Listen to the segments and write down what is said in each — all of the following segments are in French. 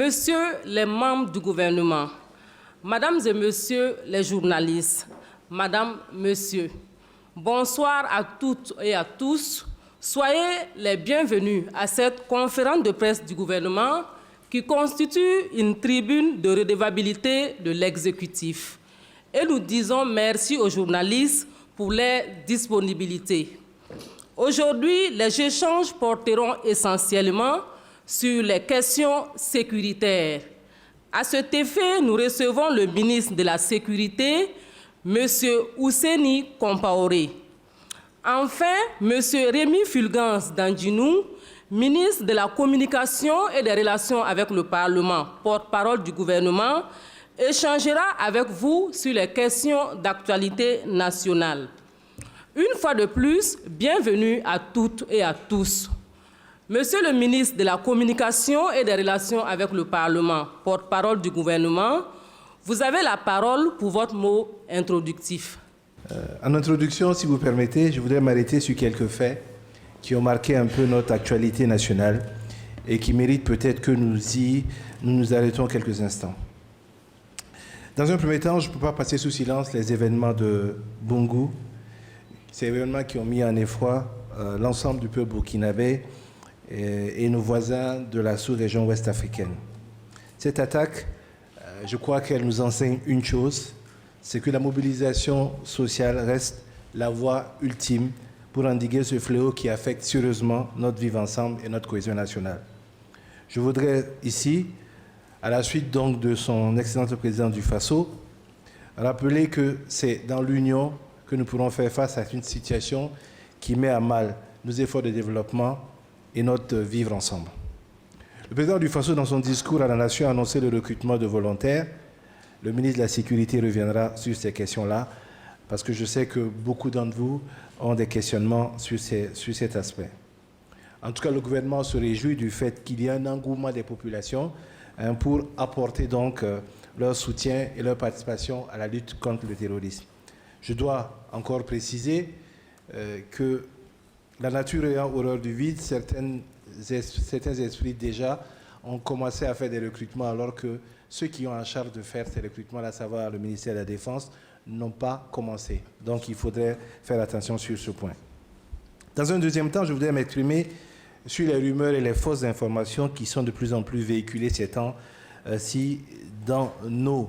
Messieurs les membres du gouvernement, Mesdames et Messieurs les journalistes, Madame, Monsieur, bonsoir à toutes et à tous. Soyez les bienvenus à cette conférence de presse du gouvernement qui constitue une tribune de redevabilité de l'exécutif. Et nous disons merci aux journalistes pour leur disponibilité. Aujourd'hui, les échanges porteront essentiellement sur les questions sécuritaires. À cet effet, nous recevons le ministre de la Sécurité, M. Ousseini Compaoré. Enfin, M. Rémi Fulgence Dandinou, ministre de la Communication et des Relations avec le Parlement, porte-parole du gouvernement, échangera avec vous sur les questions d'actualité nationale. Une fois de plus, bienvenue à toutes et à tous. Monsieur le ministre de la Communication et des Relations avec le Parlement, porte-parole du gouvernement, vous avez la parole pour votre mot introductif. En introduction, si vous permettez, je voudrais m'arrêter sur quelques faits qui ont marqué un peu notre actualité nationale et qui méritent peut-être que nous nous arrêtons quelques instants. Dans un premier temps, je ne peux pas passer sous silence les événements de Bungu, ces événements qui ont mis en effroi l'ensemble du peuple burkinabé et nos voisins de la sous-région ouest-africaine. Cette attaque, je crois qu'elle nous enseigne une chose, c'est que la mobilisation sociale reste la voie ultime pour endiguer ce fléau qui affecte sérieusement notre vivre ensemble et notre cohésion nationale. Je voudrais ici, à la suite donc de son excellence président du Faso, rappeler que c'est dans l'union que nous pourrons faire face à une situation qui met à mal nos efforts de développement et notre vivre ensemble. Le président du Faso, dans son discours à la nation, a annoncé le recrutement de volontaires. Le ministre de la Sécurité reviendra sur ces questions-là, parce que je sais que beaucoup d'entre vous ont des questionnements sur cet aspect. En tout cas, le gouvernement se réjouit du fait qu'il y ait un engouement des populations pour apporter donc leur soutien et leur participation à la lutte contre le terrorisme. Je dois encore préciser que la nature ayant horreur du vide, certains esprits déjà ont commencé à faire des recrutements alors que ceux qui ont en charge de faire ces recrutements, à savoir le ministère de la Défense, n'ont pas commencé. Donc il faudrait faire attention sur ce point. Dans un deuxième temps, je voudrais m'exprimer sur les rumeurs et les fausses informations qui sont de plus en plus véhiculées ces temps-ci dans nos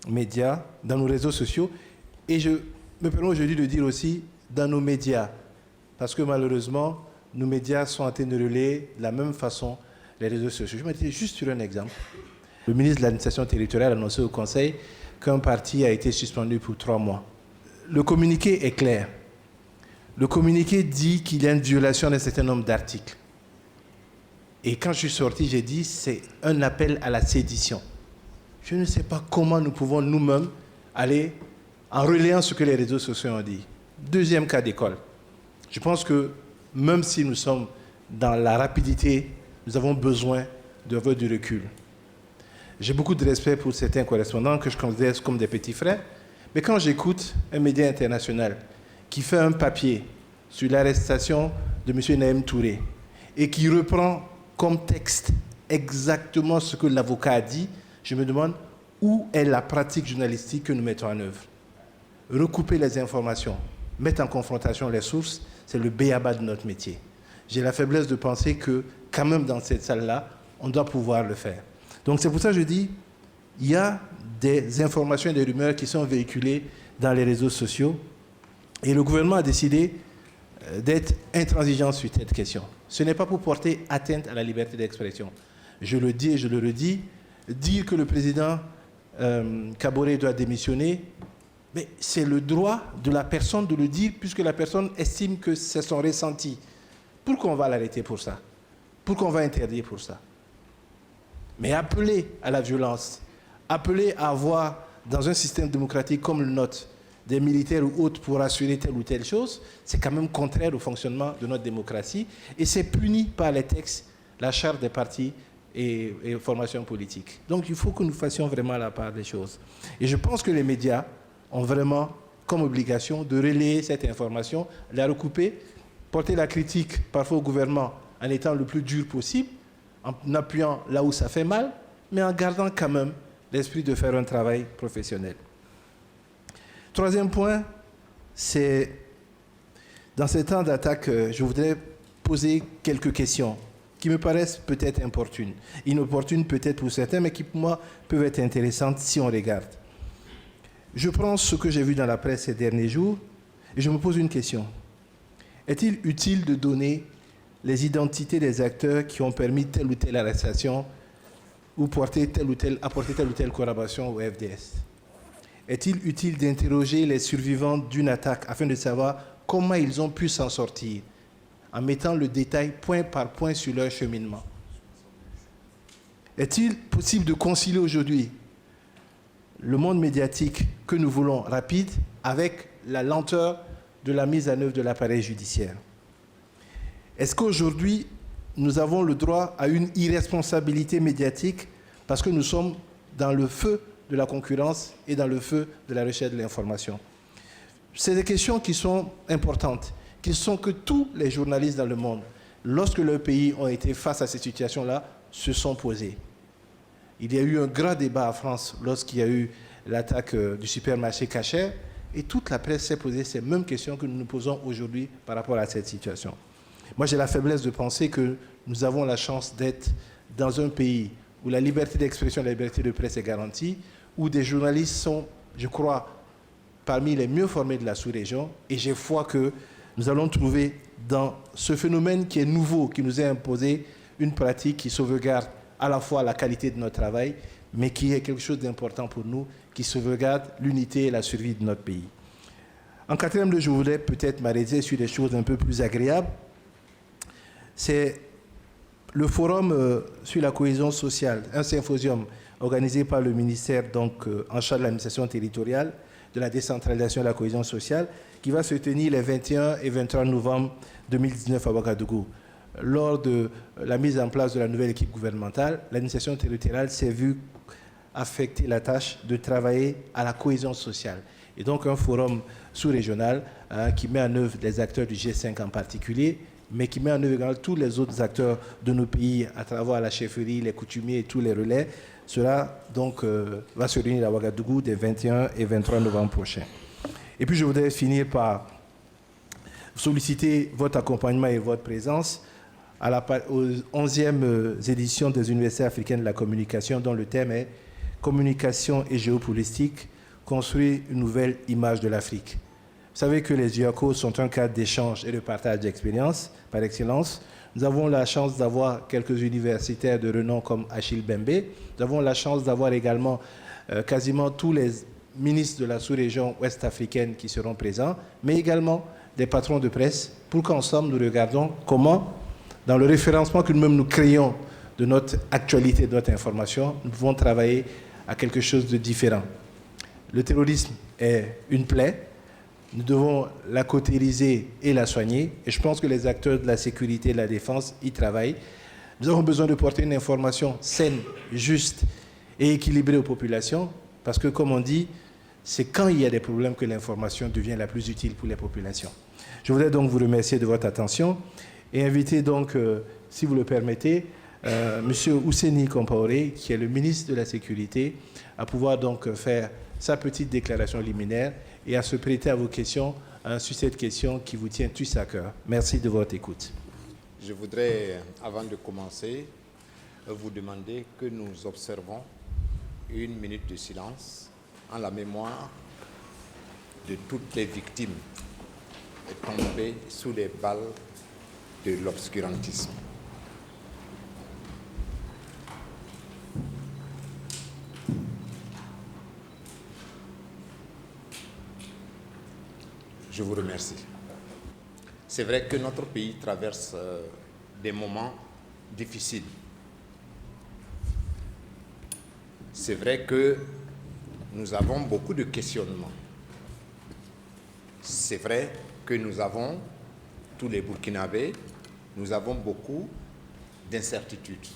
médias, dans nos réseaux sociaux. Et je me permets aujourd'hui de dire aussi dans nos médias, parce que malheureusement, nos médias sont en train de relayer de la même façon les réseaux sociaux. Je vais m'arrêter juste sur un exemple. Le ministre de l'administration territoriale a annoncé au Conseil qu'un parti a été suspendu pour 3 mois. Le communiqué est clair. Le communiqué dit qu'il y a une violation d'un certain nombre d'articles. Et quand je suis sorti, j'ai dit c'est un appel à la sédition. Je ne sais pas comment nous pouvons nous-mêmes aller en relayant ce que les réseaux sociaux ont dit. Deuxième cas d'école. Je pense que même si nous sommes dans la rapidité, nous avons besoin d'avoir du recul. J'ai beaucoup de respect pour certains correspondants que je considère comme des petits frères, mais quand j'écoute un média international qui fait un papier sur l'arrestation de M. Naïm Touré et qui reprend comme texte exactement ce que l'avocat a dit, je me demande où est la pratique journalistique que nous mettons en œuvre. Recouper les informations, mettre en confrontation les sources, c'est le b.a.-ba de notre métier. J'ai la faiblesse de penser que, quand même dans cette salle-là, on doit pouvoir le faire. Donc c'est pour ça que je dis, il y a des informations et des rumeurs qui sont véhiculées dans les réseaux sociaux et le gouvernement a décidé d'être intransigeant sur cette question. Ce n'est pas pour porter atteinte à la liberté d'expression. Je le dis et je le redis, dire que le président Kaboré doit démissionner, mais c'est le droit de la personne de le dire puisque la personne estime que c'est son ressenti. Pourquoi on va l'arrêter pour ça? Pourquoi on va interdire pour ça? Mais appeler à la violence, appeler à avoir dans un système démocratique comme le nôtre des militaires ou autres pour assurer telle ou telle chose, c'est quand même contraire au fonctionnement de notre démocratie et c'est puni par les textes, la charte des partis et formations politiques. Donc il faut que nous fassions vraiment la part des choses. Et je pense que les médias ont vraiment comme obligation de relayer cette information, la recouper, porter la critique parfois au gouvernement en étant le plus dur possible, en appuyant là où ça fait mal, mais en gardant quand même l'esprit de faire un travail professionnel. Troisième point, c'est, dans ces temps d'attaque, je voudrais poser quelques questions qui me paraissent peut-être inopportunes peut-être pour certains, mais qui pour moi peuvent être intéressantes si on regarde. Je prends ce que j'ai vu dans la presse ces derniers jours et je me pose une question. Est-il utile de donner les identités des acteurs qui ont permis telle ou telle arrestation ou apporter telle ou telle collaboration au FDS? Est-il utile d'interroger les survivants d'une attaque afin de savoir comment ils ont pu s'en sortir, en mettant le détail point par point sur leur cheminement? Est-il possible de concilier aujourd'hui le monde médiatique que nous voulons rapide avec la lenteur de la mise en œuvre de l'appareil judiciaire? Est-ce qu'aujourd'hui, nous avons le droit à une irresponsabilité médiatique parce que nous sommes dans le feu de la concurrence et dans le feu de la recherche de l'information? C'est des questions qui sont importantes, qui sont que tous les journalistes dans le monde, lorsque leurs pays ont été face à ces situations-là, se sont posées. Il y a eu un grand débat en France lorsqu'il y a eu l'attaque du supermarché Cacher, et toute la presse s'est posé ces mêmes questions que nous nous posons aujourd'hui par rapport à cette situation. Moi, j'ai la faiblesse de penser que nous avons la chance d'être dans un pays où la liberté d'expression et la liberté de presse est garantie, où des journalistes sont, je crois, parmi les mieux formés de la sous-région, et j'ai foi que nous allons trouver dans ce phénomène qui est nouveau, qui nous est imposé, une pratique qui sauvegarde à la fois la qualité de notre travail, mais qui est quelque chose d'important pour nous, qui sauvegarde l'unité et la survie de notre pays. En quatrième lieu, je voudrais peut-être m'arrêter sur des choses un peu plus agréables. C'est le forum sur la cohésion sociale, un symposium organisé par le ministère en charge de l'administration territoriale, de la décentralisation et de la cohésion sociale, qui va se tenir les 21 et 23 novembre 2019 à Ouagadougou. Lors de la mise en place de la nouvelle équipe gouvernementale, l'administration territoriale s'est vue affecter la tâche de travailler à la cohésion sociale. Et donc un forum sous-régional qui met en œuvre les acteurs du G5 en particulier, mais qui met en œuvre également tous les autres acteurs de nos pays à travers la chefferie, les coutumiers et tous les relais. Cela donc va se réunir à Ouagadougou des 21 et 23 novembre prochains. Et puis je voudrais finir par solliciter votre accompagnement et votre présence aux 11e éditions des Universités africaines de la communication, dont le thème est « Communication et géopolitique, construire une nouvelle image de l'Afrique ». Vous savez que les UACO sont un cadre d'échange et de partage d'expériences par excellence. Nous avons la chance d'avoir quelques universitaires de renom comme Achille Bembe. Nous avons la chance d'avoir également quasiment tous les ministres de la sous-région ouest-africaine qui seront présents, mais également des patrons de presse, pour qu'ensemble nous regardons comment, dans le référencement que nous-mêmes nous créons de notre actualité, de notre information, nous pouvons travailler à quelque chose de différent. Le terrorisme est une plaie. Nous devons la cautériser et la soigner. Et je pense que les acteurs de la sécurité et de la défense y travaillent. Nous avons besoin de porter une information saine, juste et équilibrée aux populations. Parce que, comme on dit, c'est quand il y a des problèmes que l'information devient la plus utile pour les populations. Je voudrais donc vous remercier de votre attention et inviter donc, si vous le permettez, M. Ousseini Compaoré, qui est le ministre de la Sécurité, à pouvoir donc faire sa petite déclaration liminaire et à se prêter à vos questions sur cette question qui vous tient tous à cœur. Merci de votre écoute. Je voudrais, avant de commencer, vous demander que nous observons une minute de silence en la mémoire de toutes les victimes tombées sous les balles de l'obscurantisme. Je vous remercie. C'est vrai que notre pays traverse des moments difficiles. C'est vrai que nous avons beaucoup de questionnements. C'est vrai que nous avons, tous les Burkinabés, nous avons beaucoup d'incertitudes.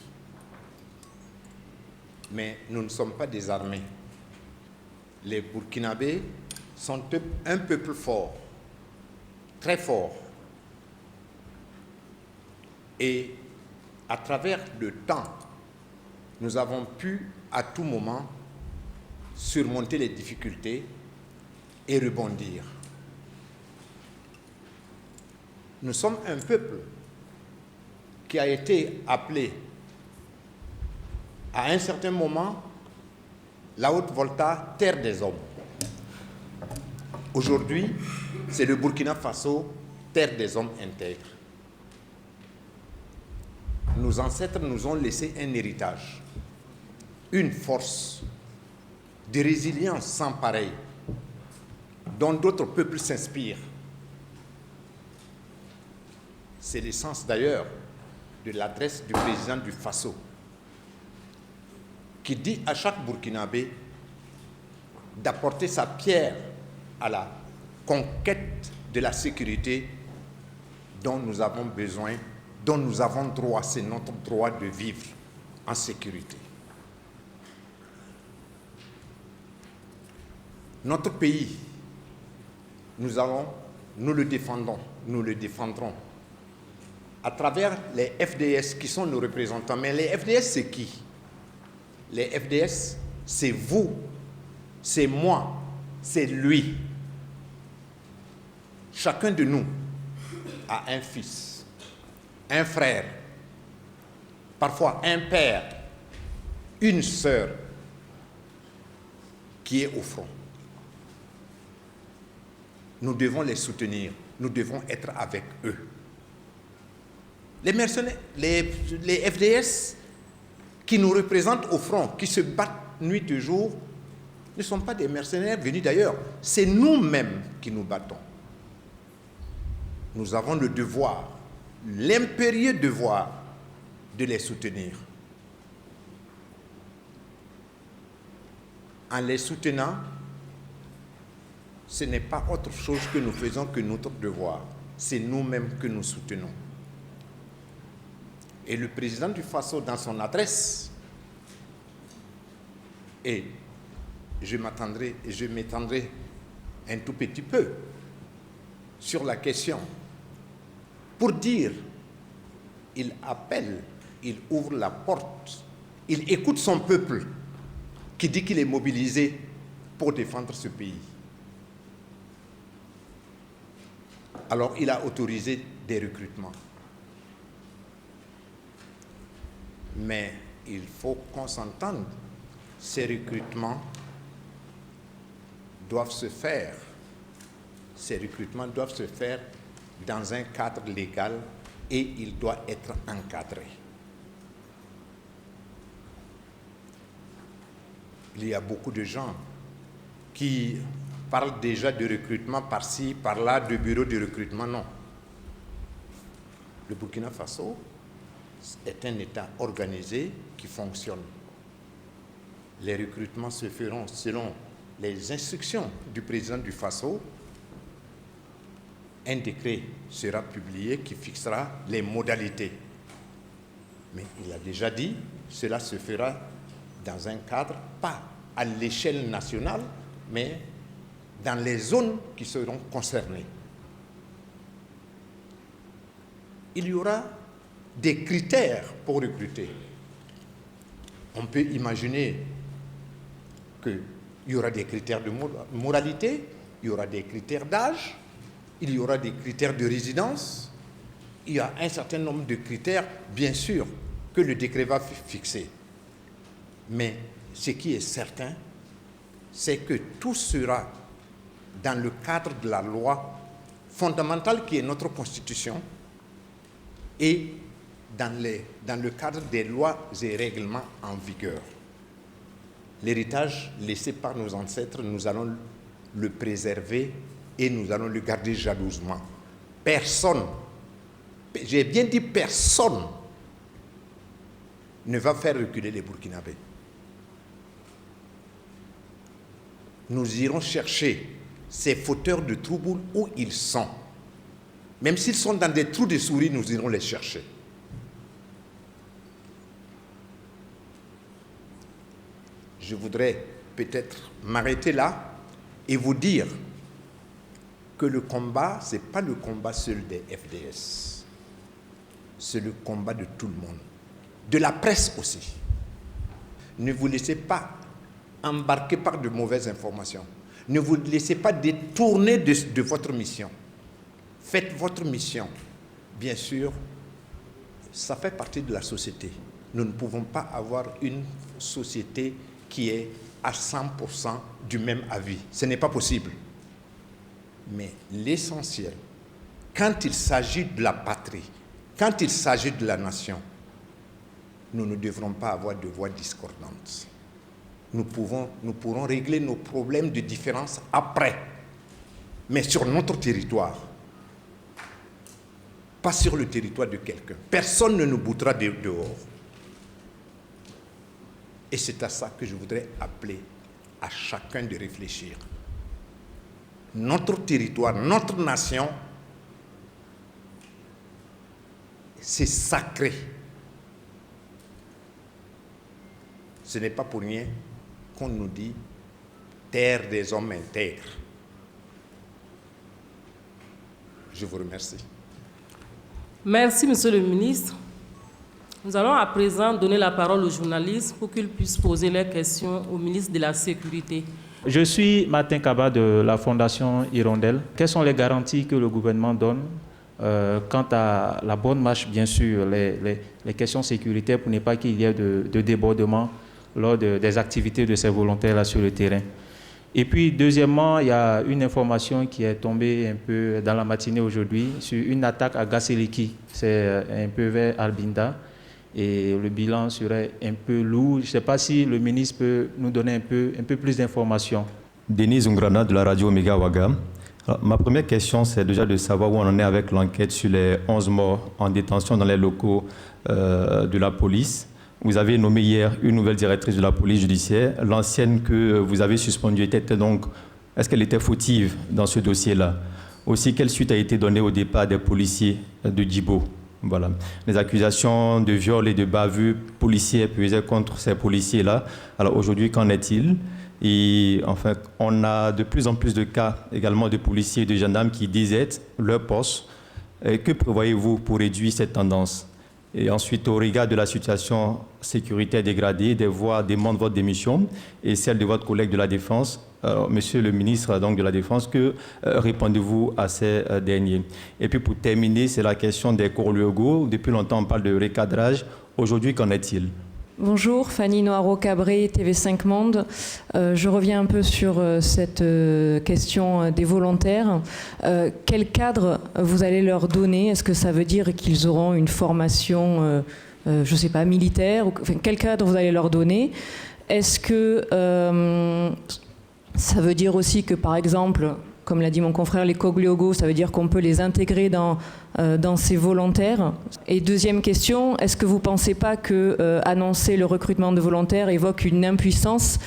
Mais nous ne sommes pas désarmés. Les Burkinabés sont un peuple fort, très fort. Et à travers le temps, nous avons pu à tout moment surmonter les difficultés et rebondir. Nous sommes un peuple qui a été appelé à un certain moment la Haute-Volta, terre des hommes. Aujourd'hui, c'est le Burkina Faso, terre des hommes intègres. Nos ancêtres nous ont laissé un héritage, une force de résilience sans pareil, dont d'autres peuples s'inspirent. C'est l'essence d'ailleurs de l'adresse du président du Faso, qui dit à chaque Burkinabé d'apporter sa pierre à la conquête de la sécurité dont nous avons besoin, dont nous avons droit, c'est notre droit de vivre en sécurité. Notre pays, nous le défendons, nous le défendrons à travers les FDS qui sont nos représentants. Mais les FDS, c'est qui? Les FDS, c'est vous, c'est moi, c'est lui. Chacun de nous a un fils, un frère, parfois un père, une sœur qui est au front. Nous devons les soutenir, nous devons être avec eux. Les mercenaires, les FDS qui nous représentent au front, qui se battent nuit et jour, ne sont pas des mercenaires venus d'ailleurs. C'est nous-mêmes qui nous battons. Nous avons le devoir, l'impérieux devoir de les soutenir. En les soutenant, ce n'est pas autre chose que nous faisons que notre devoir. C'est nous-mêmes que nous soutenons. Et le président du Faso, dans son adresse, et je m'étendrai un tout petit peu sur la question, pour dire, il appelle, il ouvre la porte, il écoute son peuple qui dit qu'il est mobilisé pour défendre ce pays. Alors il a autorisé des recrutements. Mais il faut qu'on s'entende, ces recrutements doivent se faire. Ces recrutements doivent se faire dans un cadre légal et il doit être encadré. Il y a beaucoup de gens qui parlent déjà de recrutement par-ci, par-là, de bureaux de recrutement. Non. Le Burkina Faso est un État organisé qui fonctionne. Les recrutements se feront selon les instructions du président du Faso. Un décret sera publié qui fixera les modalités. Mais il a déjà dit, cela se fera dans un cadre, pas à l'échelle nationale, mais dans les zones qui seront concernées. Il y aura des critères pour recruter. On peut imaginer qu'il y aura des critères de moralité, il y aura des critères d'âge, il y aura des critères de résidence, il y a un certain nombre de critères, bien sûr, que le décret va fixer. Mais ce qui est certain, c'est que tout sera dans le cadre de la loi fondamentale qui est notre Constitution et dans le cadre des lois et règlements en vigueur. L'héritage laissé par nos ancêtres, nous allons le préserver et nous allons le garder jalousement. Personne, j'ai bien dit personne, ne va faire reculer les Burkinabés. Nous irons chercher ces fauteurs de troubles où ils sont. Même s'ils sont dans des trous de souris, nous irons les chercher. Je voudrais peut-être m'arrêter là et vous dire que le combat, ce n'est pas le combat seul des FDS. C'est le combat de tout le monde. De la presse aussi. Ne vous laissez pas embarquer par de mauvaises informations. Ne vous laissez pas détourner de votre mission. Faites votre mission. Bien sûr, ça fait partie de la société. Nous ne pouvons pas avoir une société qui est à 100% du même avis. Ce n'est pas possible. Mais l'essentiel, quand il s'agit de la patrie, quand il s'agit de la nation, nous ne devrons pas avoir de voix discordantes. Nous pourrons régler nos problèmes de différence après, mais sur notre territoire, pas sur le territoire de quelqu'un. Personne ne nous boutera dehors. Et c'est à ça que je voudrais appeler à chacun de réfléchir. Notre territoire, notre nation, c'est sacré. Ce n'est pas pour rien qu'on nous dit terre des hommes intègres. Je vous remercie. Merci, Monsieur le ministre. Nous allons à présent donner la parole aux journalistes pour qu'ils puissent poser leurs questions au ministre de la Sécurité. Je suis Martin Kaba de la Fondation Hirondelle. Quelles sont les garanties que le gouvernement donne quant à la bonne marche, bien sûr, les questions sécuritaires pour ne pas qu'il y ait de débordement lors des activités de ces volontaires-là sur le terrain? Et puis, deuxièmement, il y a une information qui est tombée un peu dans la matinée aujourd'hui sur une attaque à Gasseliki. C'est un peu vers Albinda. Et le bilan serait un peu lourd. Je ne sais pas si le ministre peut nous donner un peu plus d'informations. Denis Zungrana de la radio Omega Ouaga. Alors, ma première question, c'est déjà de savoir où on en est avec l'enquête sur les 11 morts en détention dans les locaux de la police. Vous avez nommé hier une nouvelle directrice de la police judiciaire. L'ancienne que vous avez suspendue est-ce qu'elle était fautive dans ce dossier-là? Aussi, quelle suite a été donnée au départ des policiers de Djibo? Voilà. Les accusations de viol et de bavure policière pesaient contre ces policiers-là. Alors aujourd'hui, qu'en est-il? Et enfin, on a de plus en plus de cas également de policiers et de gendarmes qui désertent leur poste. Et que prévoyez-vous pour réduire cette tendance? Et ensuite, au regard de la situation sécuritaire dégradée, des voix demandent votre démission et celle de votre collègue de la Défense. Monsieur le ministre donc, de la Défense, que répondez-vous à ces derniers? Et puis pour terminer, c'est la question des corps légaux. Depuis longtemps, on parle de recadrage. Aujourd'hui, qu'en est-il? Bonjour, Fanny Noiro-Cabré, TV5 Monde. Je reviens un peu sur cette question des volontaires. Quel cadre vous allez leur donner? Est-ce que ça veut dire qu'ils auront une formation, je ne sais pas, militaire? Enfin, quel cadre vous allez leur donner? Est-ce que ça veut dire aussi que, par exemple, comme l'a dit mon confrère, les Cogliogo, ça veut dire qu'on peut les intégrer dans ces volontaires? Et deuxième question, est-ce que vous ne pensez pas que annoncer le recrutement de volontaires évoque une impuissance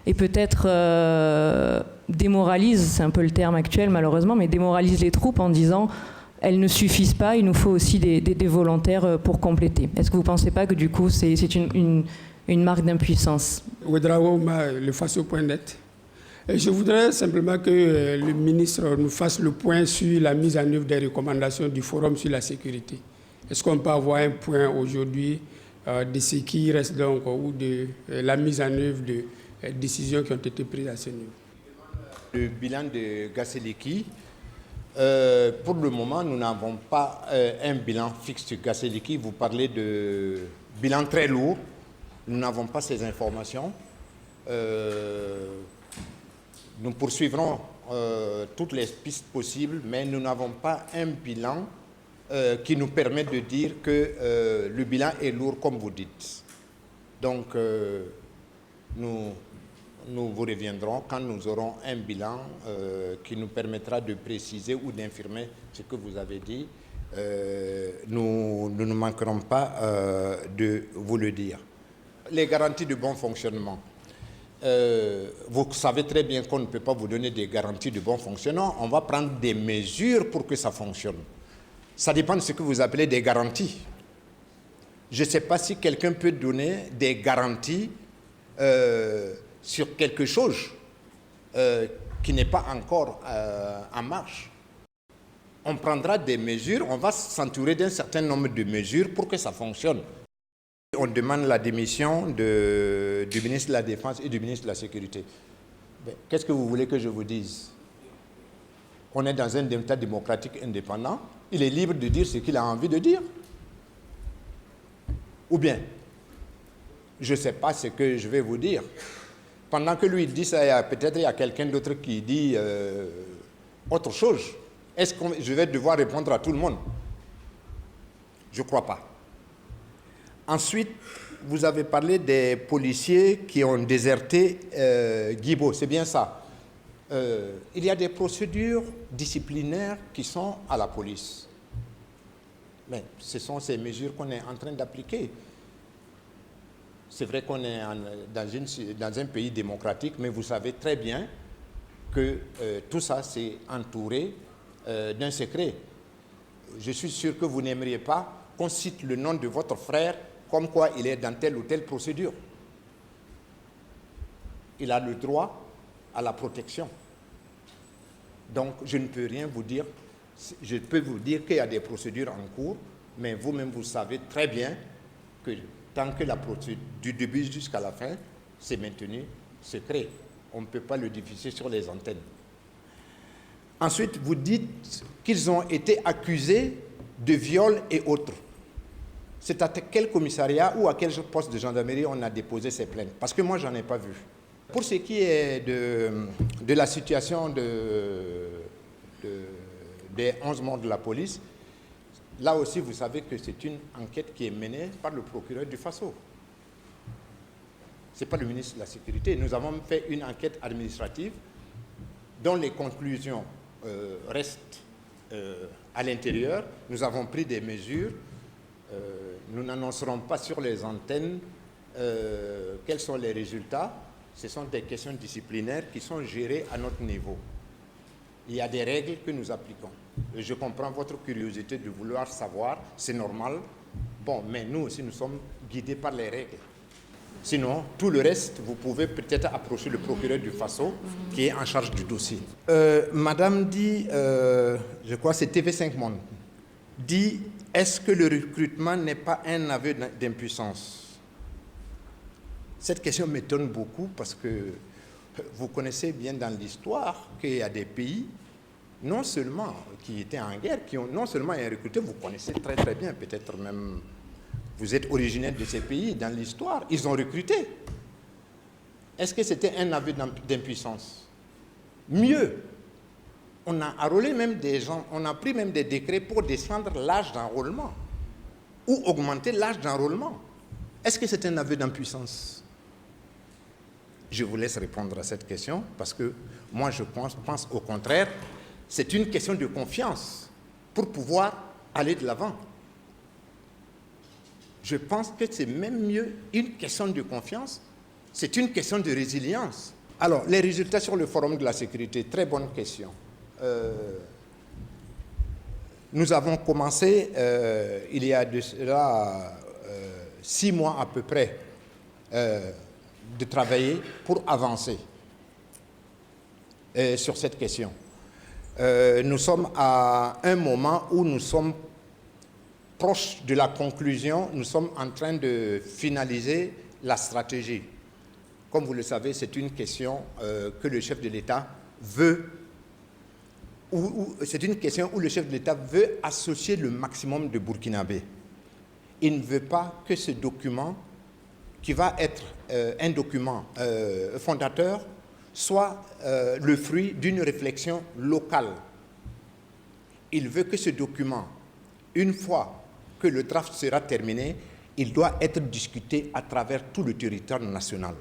et peut-être démoralise, c'est un peu le terme actuel malheureusement, mais démoralise les troupes en disant elles ne suffisent pas, il nous faut aussi des volontaires pour compléter? Est-ce que vous ne pensez pas que du coup c'est une marque d'impuissance? Ouedraogo le fasse au point net. Je voudrais simplement que le ministre nous fasse le point sur la mise en œuvre des recommandations du Forum sur la sécurité. Est-ce qu'on peut avoir un point aujourd'hui de ce qui reste donc ou de la mise en œuvre de décisions qui ont été prises à ce niveau? Le bilan de Gasseliki, pour le moment, nous n'avons pas un bilan fixe sur Gasseliki. Vous parlez de bilan très lourd. Nous n'avons pas ces informations. Nous poursuivrons toutes les pistes possibles, mais nous n'avons pas un bilan qui nous permet de dire que le bilan est lourd, comme vous dites. Donc, nous vous reviendrons quand nous aurons un bilan qui nous permettra de préciser ou d'infirmer ce que vous avez dit. Nous ne manquerons pas de vous le dire. Les garanties de bon fonctionnement. Vous savez très bien qu'on ne peut pas vous donner des garanties de bon fonctionnement. On va prendre des mesures pour que ça fonctionne. Ça dépend de ce que vous appelez des garanties. Je ne sais pas si quelqu'un peut donner des garanties sur quelque chose qui n'est pas encore en marche. On prendra des mesures, on va s'entourer d'un certain nombre de mesures pour que ça fonctionne. on demande la démission du ministre de la Défense et du ministre de la Sécurité. Qu'est-ce que vous voulez que je vous dise? On est dans un État démocratique indépendant. Il est libre de dire ce qu'il a envie de dire. Ou bien, je ne sais pas ce que je vais vous dire. Pendant que lui dit ça, peut-être il y a quelqu'un d'autre qui dit autre chose. Est-ce que je vais devoir répondre à tout le monde? Je ne crois pas. Ensuite, vous avez parlé des policiers qui ont déserté Guibo, c'est bien ça. Il y a des procédures disciplinaires qui sont à la police. Mais ce sont ces mesures qu'on est en train d'appliquer. C'est vrai qu'on est dans un pays démocratique, mais vous savez très bien que tout ça, c'est entouré d'un secret. Je suis sûr que vous n'aimeriez pas qu'on cite le nom de votre frère comme quoi il est dans telle ou telle procédure. Il a le droit à la protection. Donc, je ne peux rien vous dire. Je peux vous dire qu'il y a des procédures en cours, mais vous-même, vous savez très bien que tant que la procédure, du début jusqu'à la fin, c'est maintenu secret. On ne peut pas le diffuser sur les antennes. Ensuite, vous dites qu'ils ont été accusés de viol et autres. C'est à quel commissariat ou à quel poste de gendarmerie on a déposé ces plaintes? Parce que moi, je n'en ai pas vu. Pour ce qui est de la situation des 11 morts de la police, là aussi, vous savez que c'est une enquête qui est menée par le procureur du Faso. Ce n'est pas le ministre de la Sécurité. Nous avons fait une enquête administrative dont les conclusions restent à l'intérieur. Nous avons pris des mesures. Nous n'annoncerons pas sur les antennes quels sont les résultats. Ce sont des questions disciplinaires qui sont gérées à notre niveau. Il y a des règles que nous appliquons. Je comprends votre curiosité de vouloir savoir, c'est normal. Bon, mais nous aussi, nous sommes guidés par les règles. Sinon, tout le reste, vous pouvez peut-être approcher le procureur du Faso qui est en charge du dossier. Madame dit, je crois que c'est TV5 Monde, dit, est-ce que le recrutement n'est pas un aveu d'impuissance? Cette question m'étonne beaucoup parce que vous connaissez bien dans l'histoire qu'il y a des pays, non seulement qui étaient en guerre, qui ont non seulement recruté, vous connaissez très très bien, peut-être même vous êtes originaire de ces pays dans l'histoire, ils ont recruté. Est-ce que c'était un aveu d'impuissance? Mieux, on a enrôlé même des gens, on a pris même des décrets pour descendre l'âge d'enrôlement ou augmenter l'âge d'enrôlement. Est-ce que c'est un aveu d'impuissance? Je vous laisse répondre à cette question parce que moi je pense au contraire, c'est une question de confiance pour pouvoir aller de l'avant. Je pense que c'est même mieux une question de confiance, c'est une question de résilience. Alors, les résultats sur le Forum de la sécurité, très bonne question. Nous avons commencé, il y a de cela 6 mois à peu près, de travailler pour avancer sur cette question. Nous sommes à un moment où nous sommes proches de la conclusion, nous sommes en train de finaliser la stratégie. Comme vous le savez, c'est une question que le chef de l'État veut, c'est une question où le chef de l'État veut associer le maximum de Burkinabés. Il ne veut pas que ce document, qui va être un document fondateur, soit le fruit d'une réflexion locale. Il veut que ce document, une fois que le draft sera terminé, il doit être discuté à travers tout le territoire national.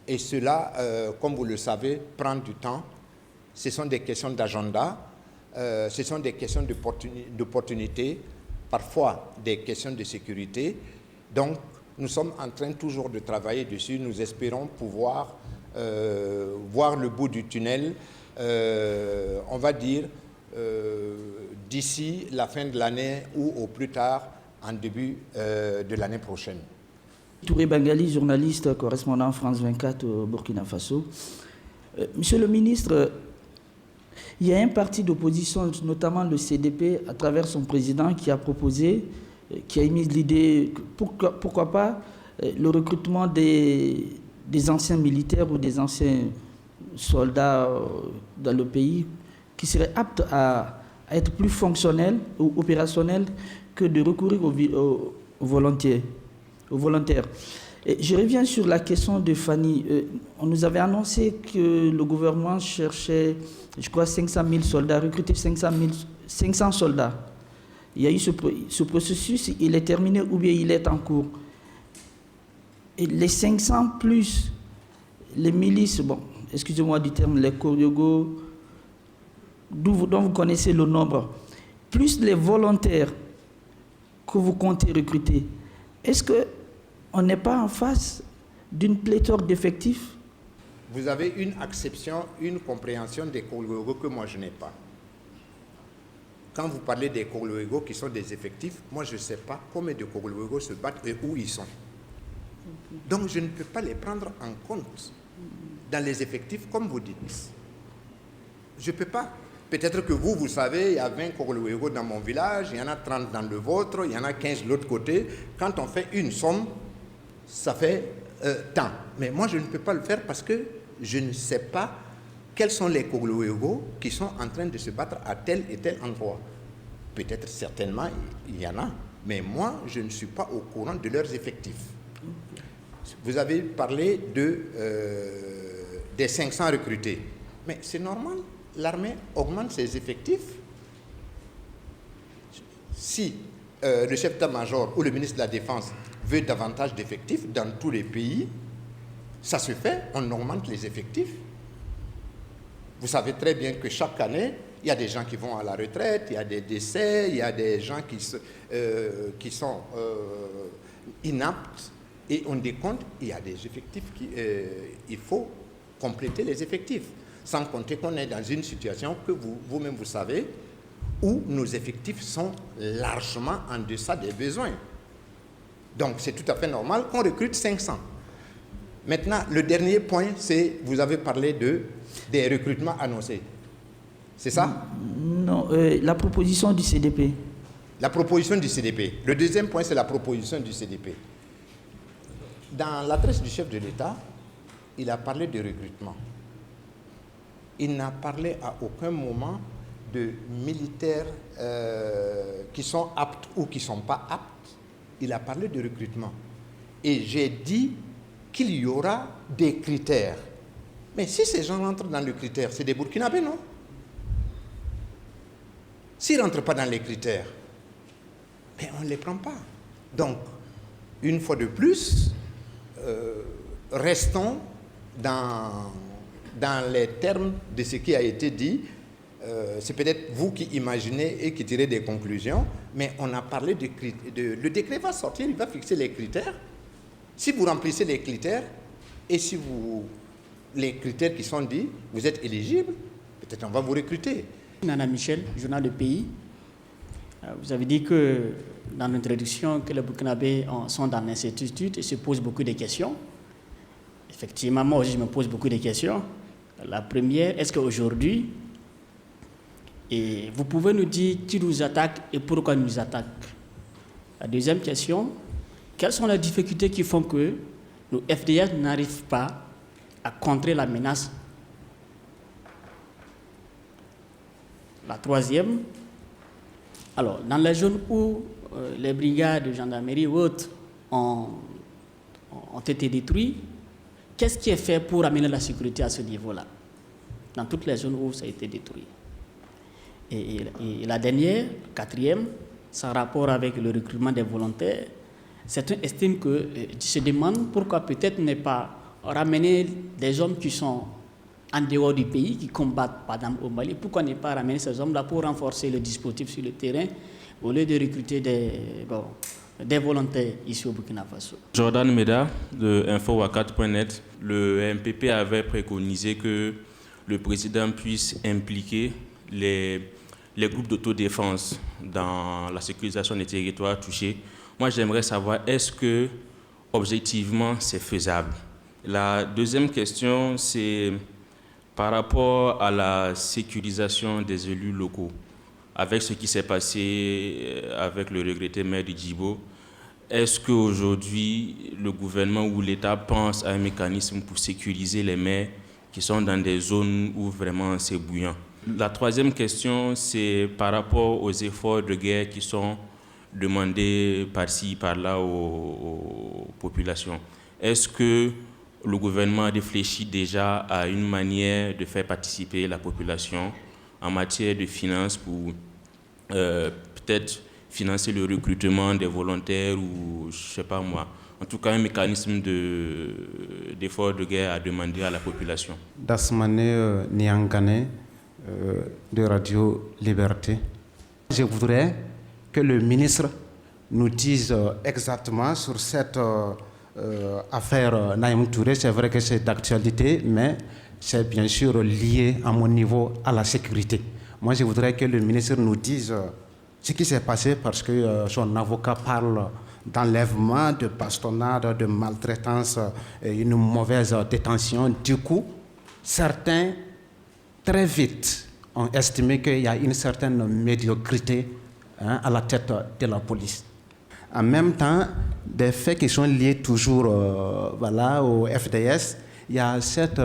Et cela, comme vous le savez, prend du temps. Ce sont des questions d'agenda, ce sont des questions d'opportunité, parfois des questions de sécurité. Donc, nous sommes en train toujours de travailler dessus. Nous espérons pouvoir voir le bout du tunnel, on va dire, d'ici la fin de l'année ou au plus tard en début de l'année prochaine. Touré Bengali, journaliste, correspondant France 24 au Burkina Faso. Monsieur le ministre, il y a un parti d'opposition, notamment le CDP, à travers son président, qui a proposé qui a émis l'idée, pourquoi pas le recrutement des anciens militaires ou des anciens soldats dans le pays qui seraient aptes à être plus fonctionnels ou opérationnels que de recourir aux volontaires. Et je reviens sur la question de Fanny. On nous avait annoncé que le gouvernement cherchait, je crois, 500 000 soldats, recruter 500 soldats. Il y a eu ce processus, il est terminé ou bien il est en cours. Et les 500 plus les milices, bon, excusez-moi du terme, les Koryogo, dont vous connaissez le nombre, plus les volontaires que vous comptez recruter, est-ce qu'on n'est pas en face d'une pléthore d'effectifs? Vous avez une acception, une compréhension des Koryogo que moi je n'ai pas. Quand vous parlez des Koryogo qui sont des effectifs, moi je ne sais pas combien de Koryogo se battent et où ils sont. Donc je ne peux pas les prendre en compte dans les effectifs comme vous dites. Je ne peux pas. Peut-être que vous savez, il y a 20 Koryogo dans mon village, il y en a 30 dans le vôtre, il y en a 15 de l'autre côté. Quand on fait une somme, ça fait tant. Mais moi je ne peux pas le faire parce que je ne sais pas quels sont les Koryogo qui sont en train de se battre à tel et tel endroit. Peut-être certainement il y en a, mais moi je ne suis pas au courant de leurs effectifs. Vous avez parlé des 500 recrutés. Mais c'est normal, l'armée augmente ses effectifs. Si le chef d'état-major ou le ministre de la Défense veut davantage d'effectifs dans tous les pays, ça se fait, on augmente les effectifs. Vous savez très bien que chaque année, il y a des gens qui vont à la retraite, il y a des décès, il y a des gens qui sont inaptes. Et on décompte, il y a des effectifs il faut compléter les effectifs. Sans compter qu'on est dans une situation que vous-même vous savez, où nos effectifs sont largement en deçà des besoins. Donc c'est tout à fait normal qu'on recrute 500. Maintenant, le dernier point, c'est, vous avez parlé des recrutements annoncés. C'est ça? Non, la proposition du CDP. La proposition du CDP. Le deuxième point, c'est la proposition du CDP. Dans l'adresse du chef de l'État, il a parlé de recrutement. Il n'a parlé à aucun moment de militaires qui sont aptes ou qui ne sont pas aptes. Il a parlé de recrutement. Et j'ai dit qu'il y aura des critères. Mais si ces gens rentrent dans le critère, c'est des Burkinabés, non? S'ils ne rentrent pas dans les critères, mais on ne les prend pas. Donc, une fois de plus, restons dans les termes de ce qui a été dit. C'est peut-être vous qui imaginez et qui tirez des conclusions, mais on a parlé le décret va sortir, il va fixer les critères. Si vous remplissez les critères, et si les critères qui sont dits, vous êtes éligible, peut-être on va vous recruter. Nana Michel, journal de Pays. Vous avez dit que dans l'introduction que les Burkinabés sont dans l'incertitude et se posent beaucoup de questions. Effectivement, moi aussi je me pose beaucoup de questions. La première, est-ce qu'aujourd'hui, vous pouvez nous dire qui nous attaque et pourquoi nous attaque? La deuxième question, quelles sont les difficultés qui font que nos FDS n'arrivent pas à contrer la menace? La troisième, alors dans les zones où les brigades de gendarmerie ou autres ont été détruites, qu'est-ce qui est fait pour amener la sécurité à ce niveau-là, dans toutes les zones où ça a été détruit? Et la dernière, quatrième, sans rapport avec le recrutement des volontaires, certains estiment que, se demandent pourquoi peut-être ne pas ramener des hommes qui sont en dehors du pays, qui combattent par exemple au Mali, pourquoi ne pas ramener ces hommes-là pour renforcer le dispositif sur le terrain au lieu de recruter des volontaires ici au Burkina Faso? Jordan Meda de InfoWakat.net. Le MPP avait préconisé que le président puisse impliquer les groupes d'autodéfense dans la sécurisation des territoires touchés. Moi, j'aimerais savoir, est-ce que, objectivement, c'est faisable? La deuxième question, c'est par rapport à la sécurisation des élus locaux. avec ce qui s'est passé avec le regretté maire de Djibo, est-ce qu'aujourd'hui, le gouvernement ou l'État pense à un mécanisme pour sécuriser les maires qui sont dans des zones où vraiment c'est bouillant? La troisième question, c'est par rapport aux efforts de guerre qui sont demandés par-ci, par-là aux populations. Est-ce que le gouvernement réfléchit déjà à une manière de faire participer la population en matière de finances pour peut-être financer le recrutement des volontaires ou, je ne sais pas moi, en tout cas un mécanisme d'effort de guerre à demander à la population? Dasmane Niangane de Radio Liberté. Je voudrais que le ministre nous dise exactement sur cette affaire Naïm Touré. C'est vrai que c'est d'actualité, mais c'est bien sûr lié à mon niveau à la sécurité. Moi, je voudrais que le ministre nous dise ce qui s'est passé parce que son avocat parle d'enlèvement, de bastonnade, de maltraitance, une mauvaise détention. Du coup, certains, très vite, ont estimé qu'il y a une certaine médiocrité à la tête de la police. En même temps, des faits qui sont liés toujours au FDS, il y a cette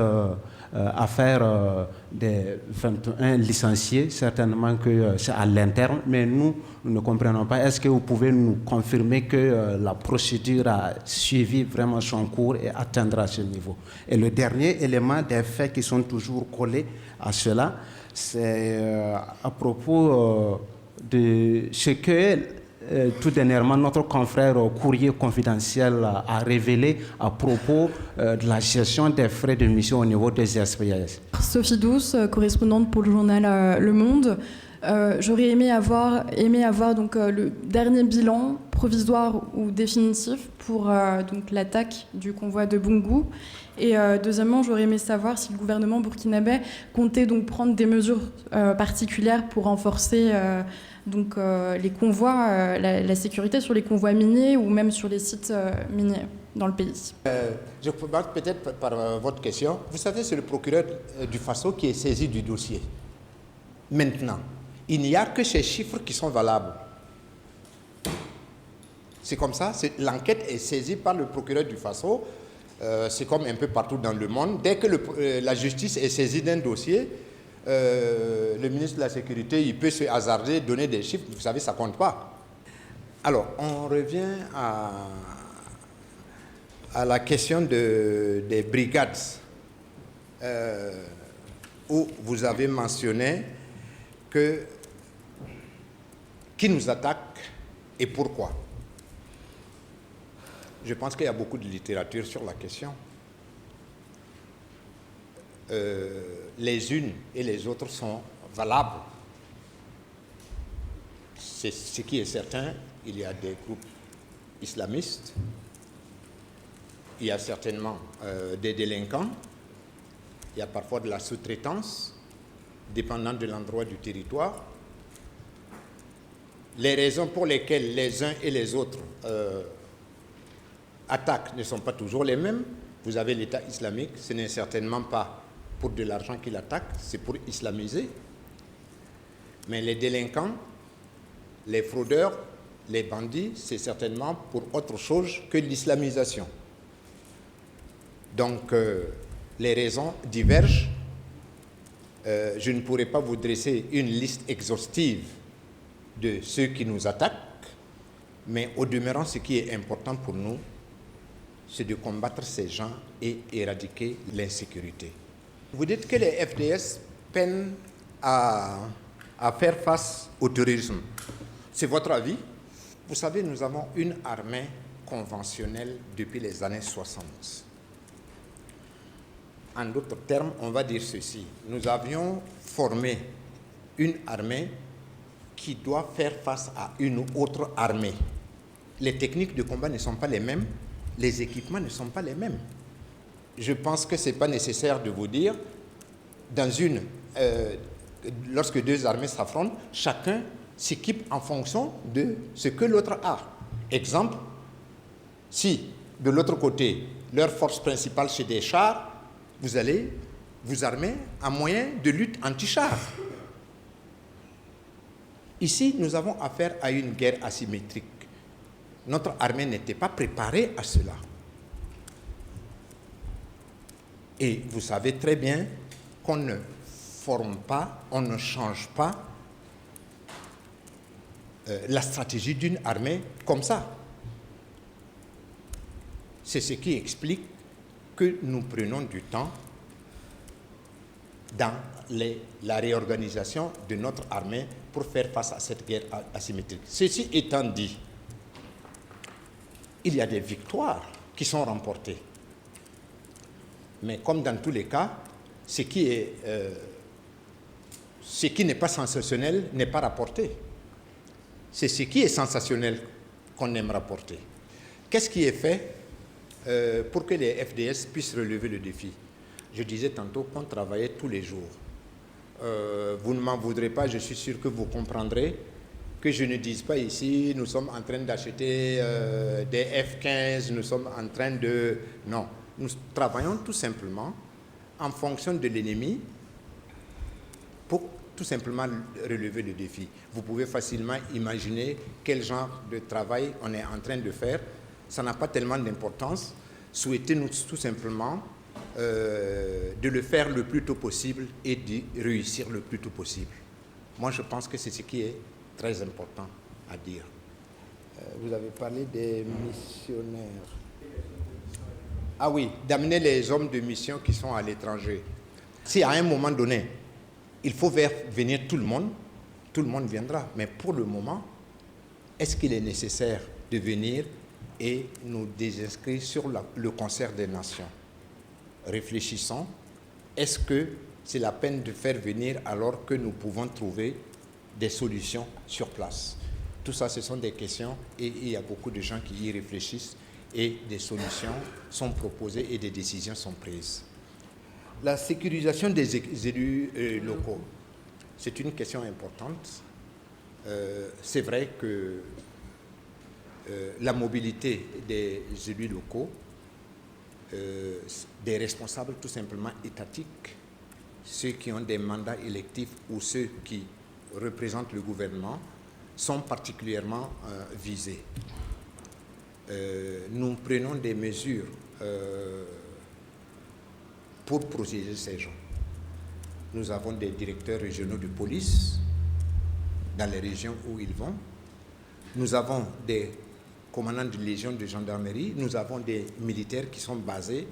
affaire des 21 licenciés, certainement que c'est à l'interne, mais nous ne comprenons pas. Est-ce que vous pouvez nous confirmer que la procédure a suivi vraiment son cours et atteindra ce niveau? Et le dernier élément des faits qui sont toujours collés à cela, c'est à propos de ce que tout dernièrement notre confrère Courrier Confidentiel a révélé à propos de la gestion des frais de mission au niveau des SPS. Sophie Douce, correspondante pour le journal Le Monde. J'aurais aimé avoir donc, le dernier bilan provisoire ou définitif pour donc, l'attaque du convoi de Bungu. Et deuxièmement, j'aurais aimé savoir si le gouvernement burkinabé comptait donc prendre des mesures particulières pour renforcer donc, les convois, la sécurité sur les convois miniers ou même sur les sites miniers dans le pays. Je commence peut-être par votre question. Vous savez, c'est le procureur du Faso qui est saisi du dossier. Maintenant, il n'y a que ces chiffres qui sont valables. C'est comme ça, l'enquête est saisie par le procureur du Faso. C'est comme un peu partout dans le monde. Dès que la justice est saisie d'un dossier, le ministre de la Sécurité, il peut se hasarder, donner des chiffres. Vous savez, ça ne compte pas. Alors, on revient à la question des brigades où vous avez mentionné qui nous attaque et pourquoi. Je pense qu'il y a beaucoup de littérature sur la question. Les unes et les autres sont valables. C'est ce qui est certain. Il y a des groupes islamistes, il y a certainement des délinquants, il y a parfois de la sous-traitance, dépendant de l'endroit du territoire. Les raisons pour lesquelles les uns et les autres attaques ne sont pas toujours les mêmes. Vous avez l'État islamique, ce n'est certainement pas pour de l'argent qu'il attaque, c'est pour islamiser. Mais les délinquants, les fraudeurs, les bandits, c'est certainement pour autre chose que l'islamisation. Donc, les raisons divergent. Je ne pourrais pas vous dresser une liste exhaustive de ceux qui nous attaquent, mais au demeurant, ce qui est important pour nous, c'est de combattre ces gens et éradiquer l'insécurité. Vous dites que les FDS peinent à faire face au terrorisme. C'est votre avis? Vous savez, nous avons une armée conventionnelle depuis les années 60. En d'autres termes, on va dire ceci. Nous avions formé une armée qui doit faire face à une autre armée. Les techniques de combat ne sont pas les mêmes, les équipements ne sont pas les mêmes. Je pense que ce n'est pas nécessaire de vous dire, lorsque deux armées s'affrontent, chacun s'équipe en fonction de ce que l'autre a. Exemple, si de l'autre côté, leur force principale c'est des chars, vous allez vous armer en moyen de lutte anti-char. Ici, nous avons affaire à une guerre asymétrique. Notre armée n'était pas préparée à cela. Et vous savez très bien qu'on ne forme pas, on ne change pas la stratégie d'une armée comme ça. C'est ce qui explique que nous prenons du temps dans la réorganisation de notre armée pour faire face à cette guerre asymétrique. Ceci étant dit, il y a des victoires qui sont remportées. Mais comme dans tous les cas, ce qui n'est pas sensationnel n'est pas rapporté. C'est ce qui est sensationnel qu'on aime rapporter. Qu'est-ce qui est fait pour que les FDS puissent relever le défi? Je disais tantôt qu'on travaillait tous les jours. Vous ne m'en voudrez pas, je suis sûr que vous comprendrez que je ne dise pas ici, nous sommes en train d'acheter des F-15, nous sommes en train de... Non, nous travaillons tout simplement en fonction de l'ennemi pour tout simplement relever le défi. Vous pouvez facilement imaginer quel genre de travail on est en train de faire. Ça n'a pas tellement d'importance. Souhaitez-nous tout simplement de le faire le plus tôt possible et de réussir le plus tôt possible. Moi, je pense que c'est ce qui est très important à dire. Vous avez parlé des missionnaires. Ah oui, d'amener les hommes de mission qui sont à l'étranger. Si à un moment donné, il faut venir tout le monde viendra. Mais pour le moment, est-ce qu'il est nécessaire de venir et nous désinscrire sur le concert des nations? Réfléchissons. Est-ce que c'est la peine de faire venir alors que nous pouvons trouver des solutions sur place? Tout ça, ce sont des questions et il y a beaucoup de gens qui y réfléchissent et des solutions sont proposées et des décisions sont prises. La sécurisation des élus locaux, c'est une question importante. C'est vrai que la mobilité des élus locaux, des responsables tout simplement étatiques, ceux qui ont des mandats électifs ou ceux qui représentent le gouvernement, sont particulièrement visés. Nous prenons des mesures pour protéger ces gens. Nous avons des directeurs régionaux de police dans les régions où ils vont. Nous avons des commandants de légion de gendarmerie. Nous avons des militaires qui sont basés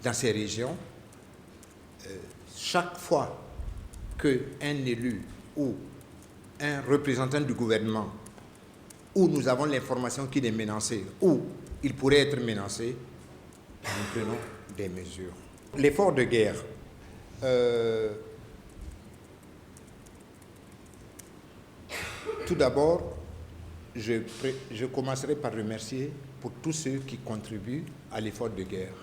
dans ces régions. Chaque fois qu'un élu ou un représentant du gouvernement, où nous avons l'information qu'il est menacé, ou il pourrait être menacé, nous prenons des mesures. L'effort de guerre. Tout d'abord, je commencerai par remercier pour tous ceux qui contribuent à l'effort de guerre.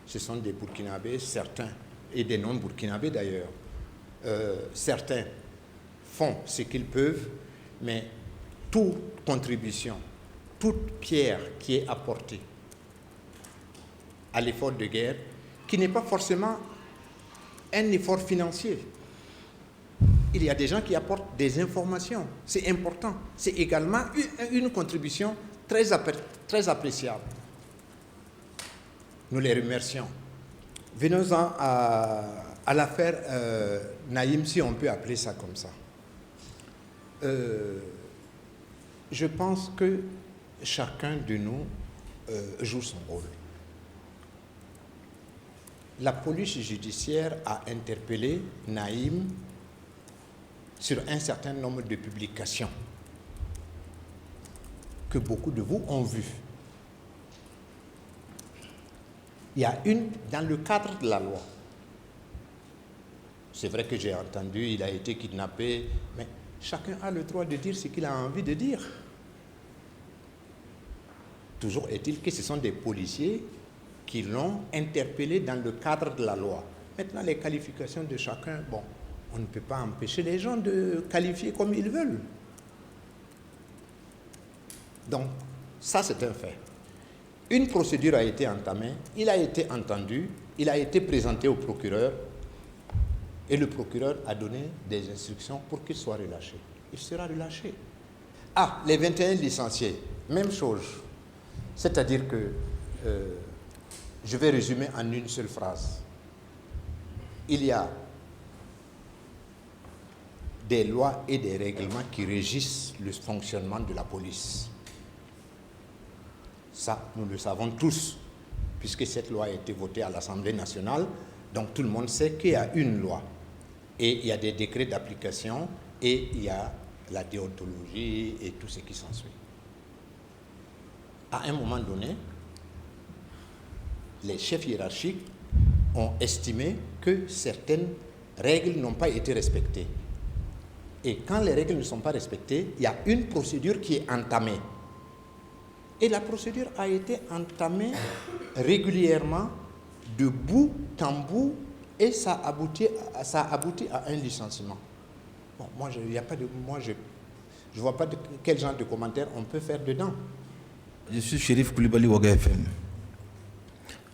Ce sont des Burkinabés, certains, et des non-Burkinabés d'ailleurs. Certains font ce qu'ils peuvent, mais toute contribution, toute pierre qui est apportée à l'effort de guerre, qui n'est pas forcément un effort financier. Il y a des gens qui apportent des informations, c'est important. C'est également une contribution très appréciable. Nous les remercions. Venons-en à l'affaire Naïm, si on peut appeler ça comme ça. Je pense que chacun de nous joue son rôle. La police judiciaire a interpellé Naïm sur un certain nombre de publications que beaucoup de vous ont vues. Il y a une dans le cadre de la loi. C'est vrai que j'ai entendu, il a été kidnappé, mais chacun a le droit de dire ce qu'il a envie de dire. Toujours est-il que ce sont des policiers qui l'ont interpellé dans le cadre de la loi. Maintenant, les qualifications de chacun, bon, on ne peut pas empêcher les gens de qualifier comme ils veulent. Donc, ça c'est un fait. Une procédure a été entamée, il a été entendu, il a été présenté au procureur Et le procureur a donné des instructions pour qu'il soit relâché. Il sera relâché. Ah, les 21 licenciés, même chose. C'est-à-dire que, je vais résumer en une seule phrase. Il y a des lois et des règlements qui régissent le fonctionnement de la police. Ça, nous le savons tous, puisque cette loi a été votée à l'Assemblée nationale, donc tout le monde sait qu'il y a une loi. Et il y a des décrets d'application et il y a la déontologie et tout ce qui s'ensuit. À un moment donné, les chefs hiérarchiques ont estimé que certaines règles n'ont pas été respectées. Et quand les règles ne sont pas respectées, il y a une procédure qui est entamée. Et la procédure a été entamée régulièrement, de bout en bout, et ça aboutit à un licenciement. Bon, moi, je ne vois pas de quel genre de commentaire on peut faire dedans. Je suis Chérif Koulibaly, Ouaga FM.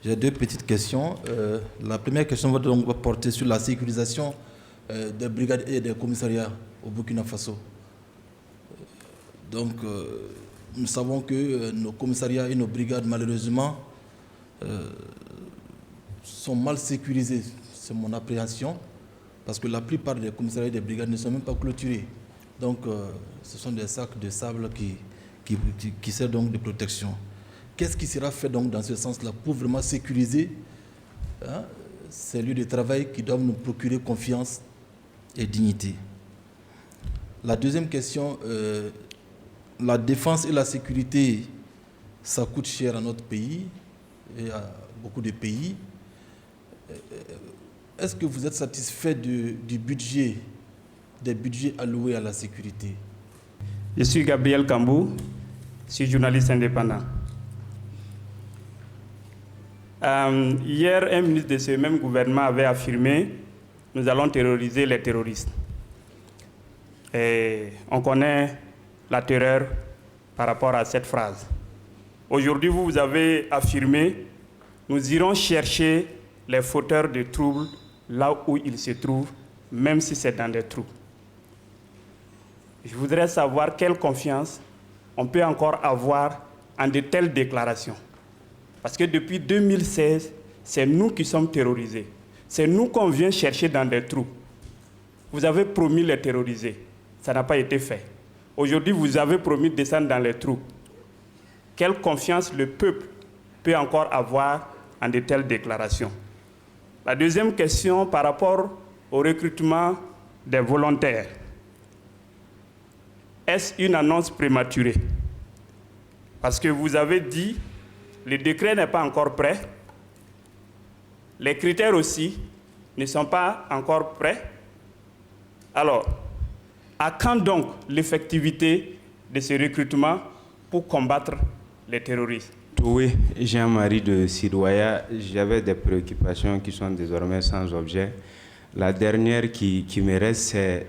J'ai deux petites questions. La première question va donc porter sur la sécurisation des brigades et des commissariats au Burkina Faso. Donc, nous savons que nos commissariats et nos brigades, malheureusement, sont mal sécurisés. C'est mon appréhension, parce que la plupart des commissariats et des brigades ne sont même pas clôturés. Donc, ce sont des sacs de sable qui servent donc de protection. Qu'est-ce qui sera fait donc dans ce sens-là pour vraiment sécuriser ces lieux de travail qui doivent nous procurer confiance et dignité? La deuxième question, la défense et la sécurité, ça coûte cher à notre pays et à beaucoup de pays. Est-ce que vous êtes satisfait des budgets alloués à la sécurité? Je suis Gabriel Kambou, je suis journaliste indépendant. Hier, un ministre de ce même gouvernement avait affirmé « Nous allons terroriser les terroristes ». Et on connaît la terreur par rapport à cette phrase. Aujourd'hui, vous avez affirmé « Nous irons chercher les fauteurs de troubles là où ils se trouvent, même si c'est dans des trous ». Je voudrais savoir quelle confiance on peut encore avoir en de telles déclarations. Parce que depuis 2016, c'est nous qui sommes terrorisés. C'est nous qu'on vient chercher dans des trous. Vous avez promis les terroriser. Ça n'a pas été fait. Aujourd'hui, vous avez promis de descendre dans les trous. Quelle confiance le peuple peut encore avoir en de telles déclarations? La deuxième question par rapport au recrutement des volontaires. Est-ce une annonce prématurée? Parce que vous avez dit, le décret n'est pas encore prêt, les critères aussi ne sont pas encore prêts. Alors, à quand donc l'effectivité de ce recrutement pour combattre les terroristes? Oui, Jean-Marie de Sidoya, j'avais des préoccupations qui sont désormais sans objet. La dernière qui me reste, c'est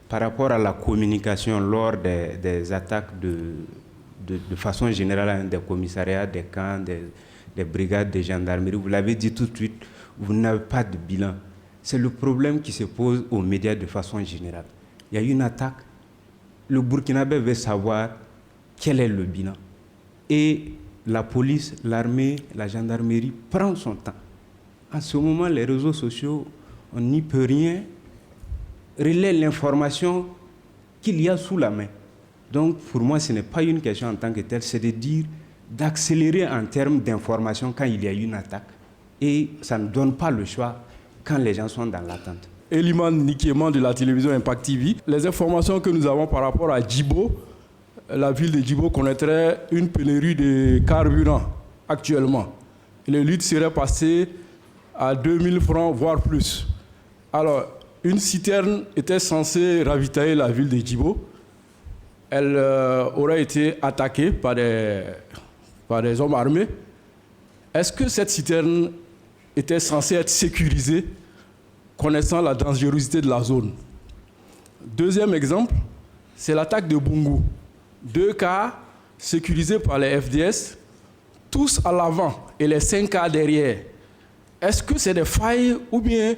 par rapport à la communication lors des attaques de façon générale des commissariats, des camps, des brigades de gendarmerie. Vous l'avez dit tout de suite, vous n'avez pas de bilan. C'est le problème qui se pose aux médias de façon générale. Il y a eu une attaque, le Burkinabé veut savoir quel est le bilan. Et la police, l'armée, la gendarmerie prend son temps. En ce moment, les réseaux sociaux, on n'y peut rien, relaient l'information qu'il y a sous la main. Donc, pour moi, ce n'est pas une question en tant que telle, c'est de dire d'accélérer en termes d'information quand il y a une attaque. Et ça ne donne pas le choix quand les gens sont dans l'attente. Eliman Nikieman de la télévision Impact TV. Les informations que nous avons par rapport à Djibo, la ville de Djibo connaîtrait une pénurie de carburant actuellement. Les litres seraient passés à 2000 francs, voire plus. Alors, une citerne était censée ravitailler la ville de Djibo. Elle aurait été attaquée par des hommes armés. Est-ce que cette citerne était censée être sécurisée, connaissant la dangerosité de la zone? Deuxième exemple, c'est l'attaque de Bungu. 2 cas sécurisés par les FDS, tous à l'avant et les 5 cas derrière. Est-ce que c'est des failles ou bien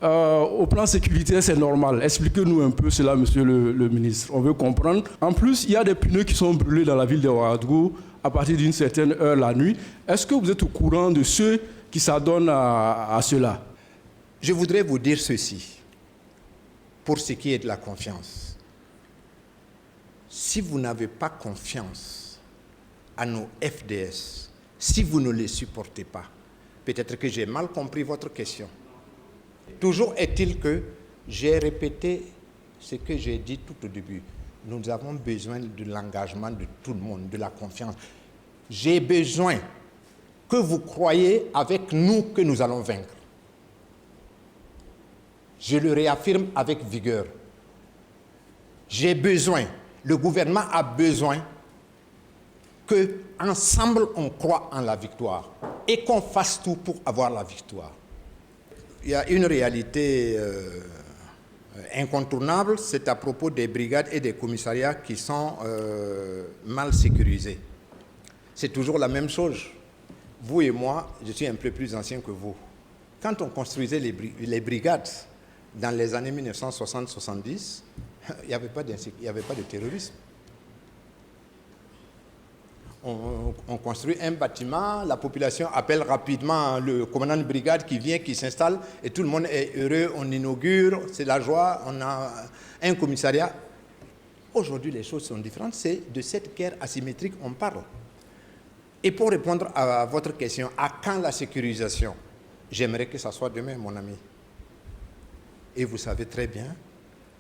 au plan sécuritaire, c'est normal. Expliquez-nous un peu cela, monsieur le ministre. On veut comprendre. En plus, il y a des pneus qui sont brûlés dans la ville de Ouagadougou à partir d'une certaine heure la nuit. Est-ce que vous êtes au courant de ceux qui s'adonnent à cela? Je voudrais vous dire ceci, pour ce qui est de la confiance. Si vous n'avez pas confiance à nos FDS, si vous ne les supportez pas, peut-être que j'ai mal compris votre question. Toujours est-il que j'ai répété ce que j'ai dit tout au début. Nous avons besoin de l'engagement de tout le monde, de la confiance. J'ai besoin que vous croyez avec nous que nous allons vaincre. Je le réaffirme avec vigueur. J'ai besoin, le gouvernement a besoin qu'ensemble on croit en la victoire et qu'on fasse tout pour avoir la victoire. Il y a une réalité incontournable, c'est à propos des brigades et des commissariats qui sont mal sécurisés. C'est toujours la même chose. Vous et moi, je suis un peu plus ancien que vous. Quand on construisait les brigades dans les années 1960-70, il n'y avait pas de terrorisme. On construit un bâtiment, la population appelle rapidement le commandant de brigade qui vient, qui s'installe, et tout le monde est heureux, on inaugure, c'est la joie, on a un commissariat. Aujourd'hui, les choses sont différentes, c'est de cette guerre asymétrique qu'on parle. Et pour répondre à votre question, à quand la sécurisation? J'aimerais que ça soit demain, mon ami. Et vous savez très bien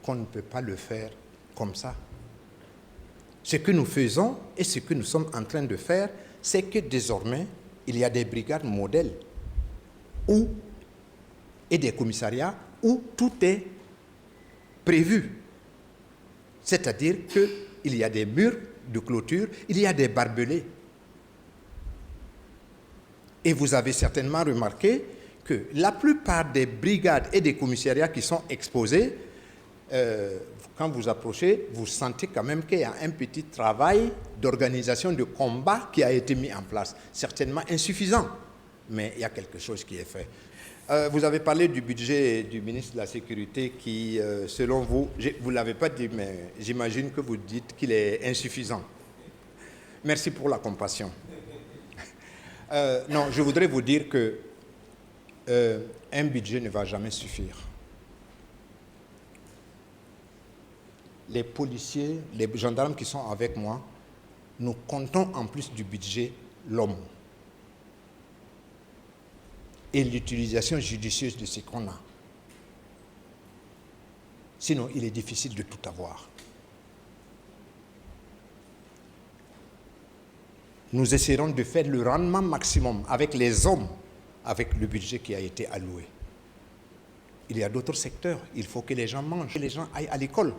qu'on ne peut pas le faire comme ça. Ce que nous faisons et ce que nous sommes en train de faire, c'est que désormais, il y a des brigades modèles et des commissariats où tout est prévu. C'est-à-dire qu'il y a des murs de clôture, il y a des barbelés. Et vous avez certainement remarqué que la plupart des brigades et des commissariats qui sont exposés, quand vous approchez, vous sentez quand même qu'il y a un petit travail d'organisation de combat qui a été mis en place. Certainement insuffisant, mais il y a quelque chose qui est fait. Vous avez parlé du budget du ministre de la Sécurité qui, selon vous, vous ne l'avez pas dit, mais j'imagine que vous dites qu'il est insuffisant. Merci pour la compassion. Non, je voudrais vous dire que un budget ne va jamais suffire. Les policiers, les gendarmes qui sont avec moi, nous comptons en plus du budget l'homme et l'utilisation judicieuse de ce qu'on a. Sinon, il est difficile de tout avoir. Nous essaierons de faire le rendement maximum avec les hommes, avec le budget qui a été alloué. Il y a d'autres secteurs. Il faut que les gens mangent, que les gens aillent à l'école.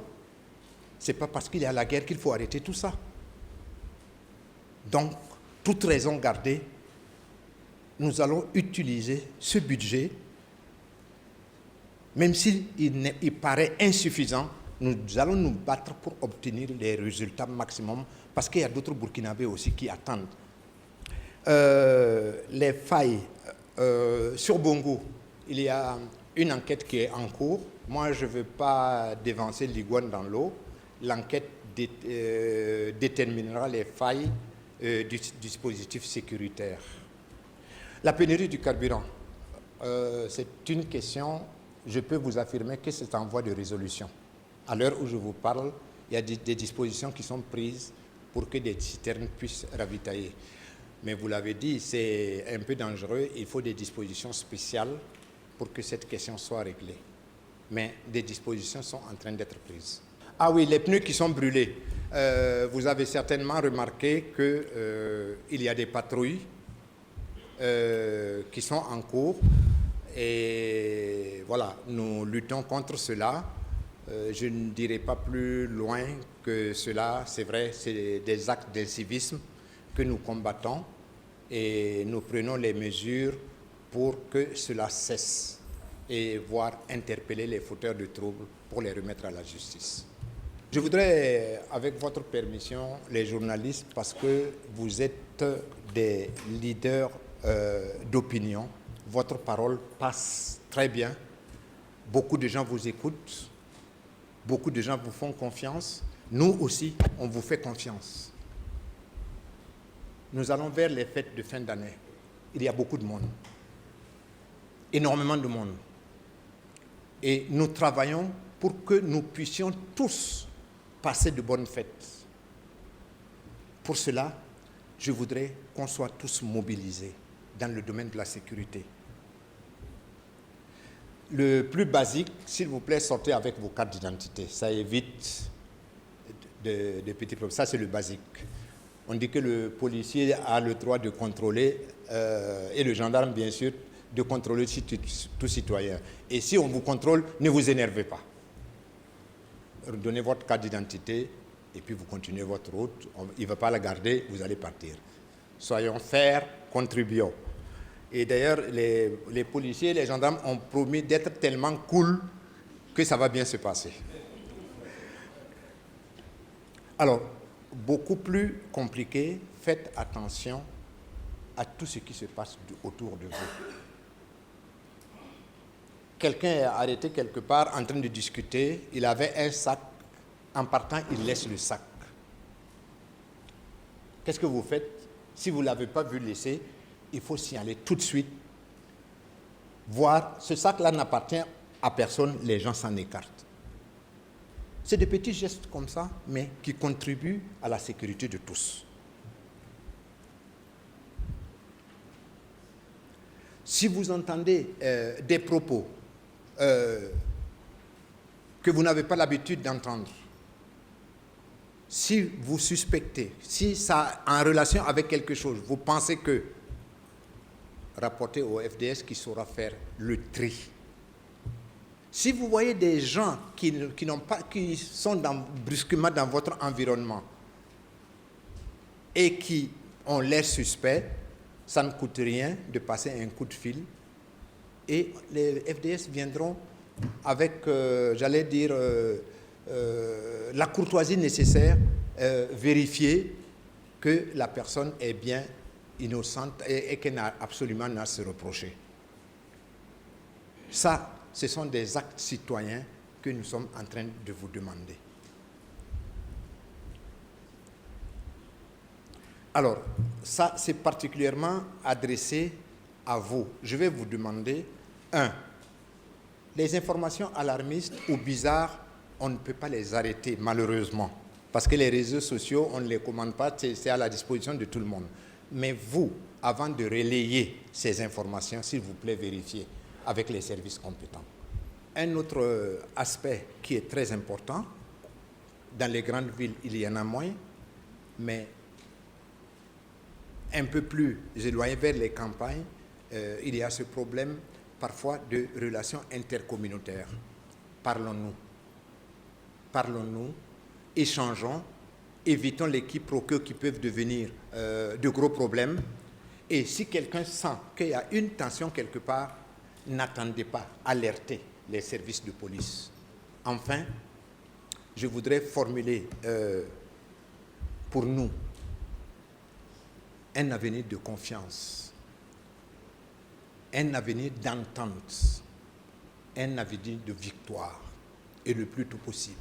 Ce n'est pas parce qu'il y a la guerre qu'il faut arrêter tout ça. Donc, toute raison gardée, nous allons utiliser ce budget, même s'il paraît insuffisant, nous allons nous battre pour obtenir les résultats maximum, parce qu'il y a d'autres Burkinabés aussi qui attendent. Les failles, sur Bongo, il y a une enquête qui est en cours. Moi, je ne veux pas dévancer l'iguane dans l'eau. L'enquête déterminera les failles du dispositif sécuritaire. La pénurie du carburant, c'est une question, je peux vous affirmer que c'est en voie de résolution. À l'heure où je vous parle, il y a des dispositions qui sont prises pour que des citernes puissent ravitailler. Mais vous l'avez dit, c'est un peu dangereux, il faut des dispositions spéciales pour que cette question soit réglée. Mais des dispositions sont en train d'être prises. Ah oui, les pneus qui sont brûlés. Vous avez certainement remarqué qu'il y a des patrouilles qui sont en cours. Et voilà, nous luttons contre cela. Je ne dirai pas plus loin que cela. C'est vrai, c'est des actes d'incivisme que nous combattons. Et nous prenons les mesures pour que cela cesse. Et voir interpeller les fauteurs de troubles pour les remettre à la justice. Je voudrais, avec votre permission, les journalistes, parce que vous êtes des leaders d'opinion, votre parole passe très bien. beaucoup de gens vous écoutent, beaucoup de gens vous font confiance. Nous aussi, on vous fait confiance. Nous allons vers les fêtes de fin d'année. Il y a beaucoup de monde, énormément de monde. Et nous travaillons pour que nous puissions tous passer de bonnes fêtes. Pour cela, je voudrais qu'on soit tous mobilisés dans le domaine de la sécurité. Le plus basique, s'il vous plaît, sortez avec vos cartes d'identité. Ça évite de petits problèmes. Ça, c'est le basique. On dit que le policier a le droit de contrôler, et le gendarme, bien sûr, de contrôler tout citoyen. Et si on vous contrôle, ne vous énervez pas. Donnez votre carte d'identité et puis vous continuez votre route. Il ne va pas la garder, vous allez partir. Soyons fair, contribuons. Et d'ailleurs, les policiers et les gendarmes ont promis d'être tellement cool que ça va bien se passer. Alors, beaucoup plus compliqué, faites attention à tout ce qui se passe autour de vous. Quelqu'un est arrêté quelque part en train de discuter, il avait un sac, en partant, il laisse le sac. Qu'est-ce que vous faites? Si vous ne l'avez pas vu laisser, il faut signaler tout de suite. Voir, ce sac-là n'appartient à personne, les gens s'en écartent. C'est des petits gestes comme ça, mais qui contribuent à la sécurité de tous. Si vous entendez des propos que vous n'avez pas l'habitude d'entendre, si vous suspectez, si ça a en relation avec quelque chose, vous pensez que, rapportez au FDS qui saura faire le tri. Si vous voyez des gens qui sont brusquement dans votre environnement et qui ont l'air suspects, ça ne coûte rien de passer un coup de fil et les FDS viendront avec, j'allais dire, la courtoisie nécessaire, vérifier que la personne est bien innocente et qu'elle n'a absolument rien à se reprocher. Ça, ce sont des actes citoyens que nous sommes en train de vous demander. Alors, ça, c'est particulièrement adressé à vous. Je vais vous demander, 1, les informations alarmistes ou bizarres, on ne peut pas les arrêter, malheureusement. Parce que les réseaux sociaux, on ne les commande pas, c'est à la disposition de tout le monde. Mais vous, avant de relayer ces informations, s'il vous plaît, vérifiez avec les services compétents. Un autre aspect qui est très important, dans les grandes villes, il y en a moins, mais un peu plus éloigné vers les campagnes, il y a ce problème parfois de relations intercommunautaires. Parlons-nous, échangeons, évitons les quiproquos qui peuvent devenir de gros problèmes. Et si quelqu'un sent qu'il y a une tension quelque part, n'attendez pas, alertez les services de police. Enfin, je voudrais formuler pour nous un avenir de confiance, un avenir d'entente, un avenir de victoire, et le plus tôt possible.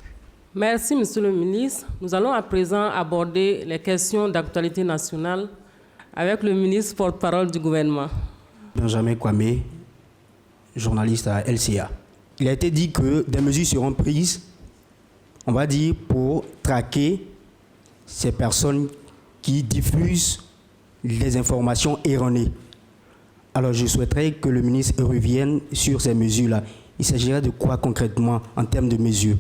Merci, Monsieur le ministre. Nous allons à présent aborder les questions d'actualité nationale avec le ministre porte-parole du gouvernement. Benjamin Kwame, journaliste à LCA. Il a été dit que des mesures seront prises, on va dire, pour traquer ces personnes qui diffusent les informations erronées. Alors je souhaiterais que le ministre revienne sur ces mesures-là. Il s'agirait de quoi concrètement en termes de mesures?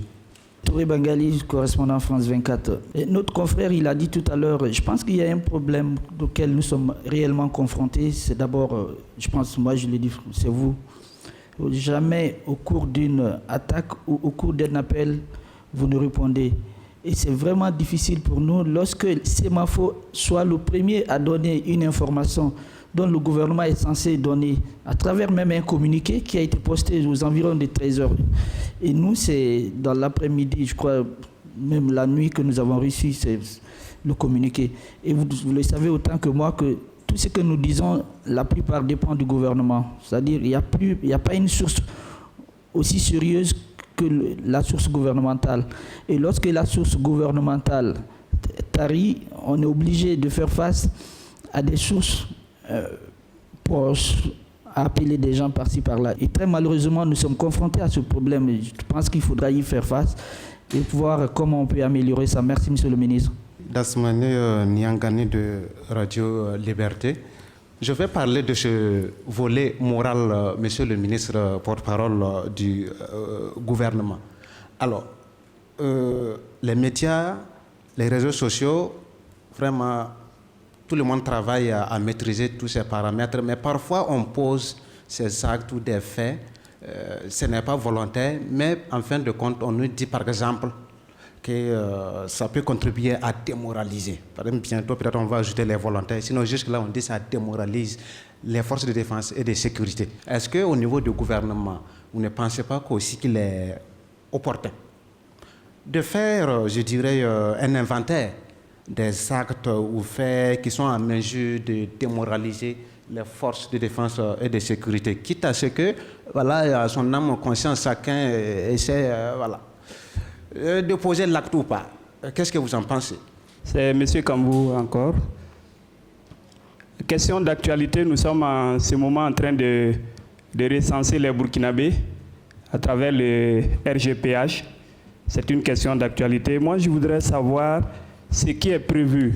Touré Bangali, correspondant France 24. Et notre confrère, il a dit tout à l'heure, je pense qu'il y a un problème auquel nous sommes réellement confrontés. C'est d'abord, je pense, moi je l'ai dit, c'est vous. Jamais au cours d'une attaque ou au cours d'un appel, vous ne répondez. Et c'est vraiment difficile pour nous lorsque Sémaphore soit le premier à donner une information dont le gouvernement est censé donner à travers même un communiqué qui a été posté aux environs de 13 heures. Et nous, c'est dans l'après-midi, je crois, même la nuit que nous avons reçu le communiqué. Et vous le savez autant que moi que tout ce que nous disons, la plupart dépend du gouvernement. C'est-à-dire qu'il n'y a pas une source aussi sérieuse que la source gouvernementale. Et lorsque la source gouvernementale tarit, on est obligé de faire face à des sources proches, à appeler des gens par-ci par-là. Et très malheureusement, nous sommes confrontés à ce problème. Et je pense qu'il faudra y faire face et voir comment on peut améliorer ça. Merci, Monsieur le ministre. Dasmane Niangane de Radio Liberté. Je vais parler de ce volet moral, Monsieur le ministre porte-parole du gouvernement. Alors, les médias, les réseaux sociaux, vraiment, tout le monde travaille à maîtriser tous ces paramètres, mais parfois on pose ces actes ou des faits, ce n'est pas volontaire, mais en fin de compte, on nous dit par exemple que ça peut contribuer à démoraliser. Par exemple, bientôt, peut-être on va ajouter les volontaires. Sinon, jusque-là, on dit que ça démoralise les forces de défense et de sécurité. Est-ce qu'au niveau du gouvernement, vous ne pensez pas qu'aussi qu'il est opportun de faire, je dirais, un inventaire des actes ou faits qui sont en mesure de démoraliser les forces de défense et de sécurité, quitte à ce que, voilà, à son âme conscience, chacun essaie, voilà, de poser l'acte ou pas. Qu'est-ce que vous en pensez? C'est M. Kambou encore. Question d'actualité, nous sommes en ce moment en train de recenser les Burkinabés à travers le RGPH. C'est une question d'actualité. Moi, je voudrais savoir ce qui est prévu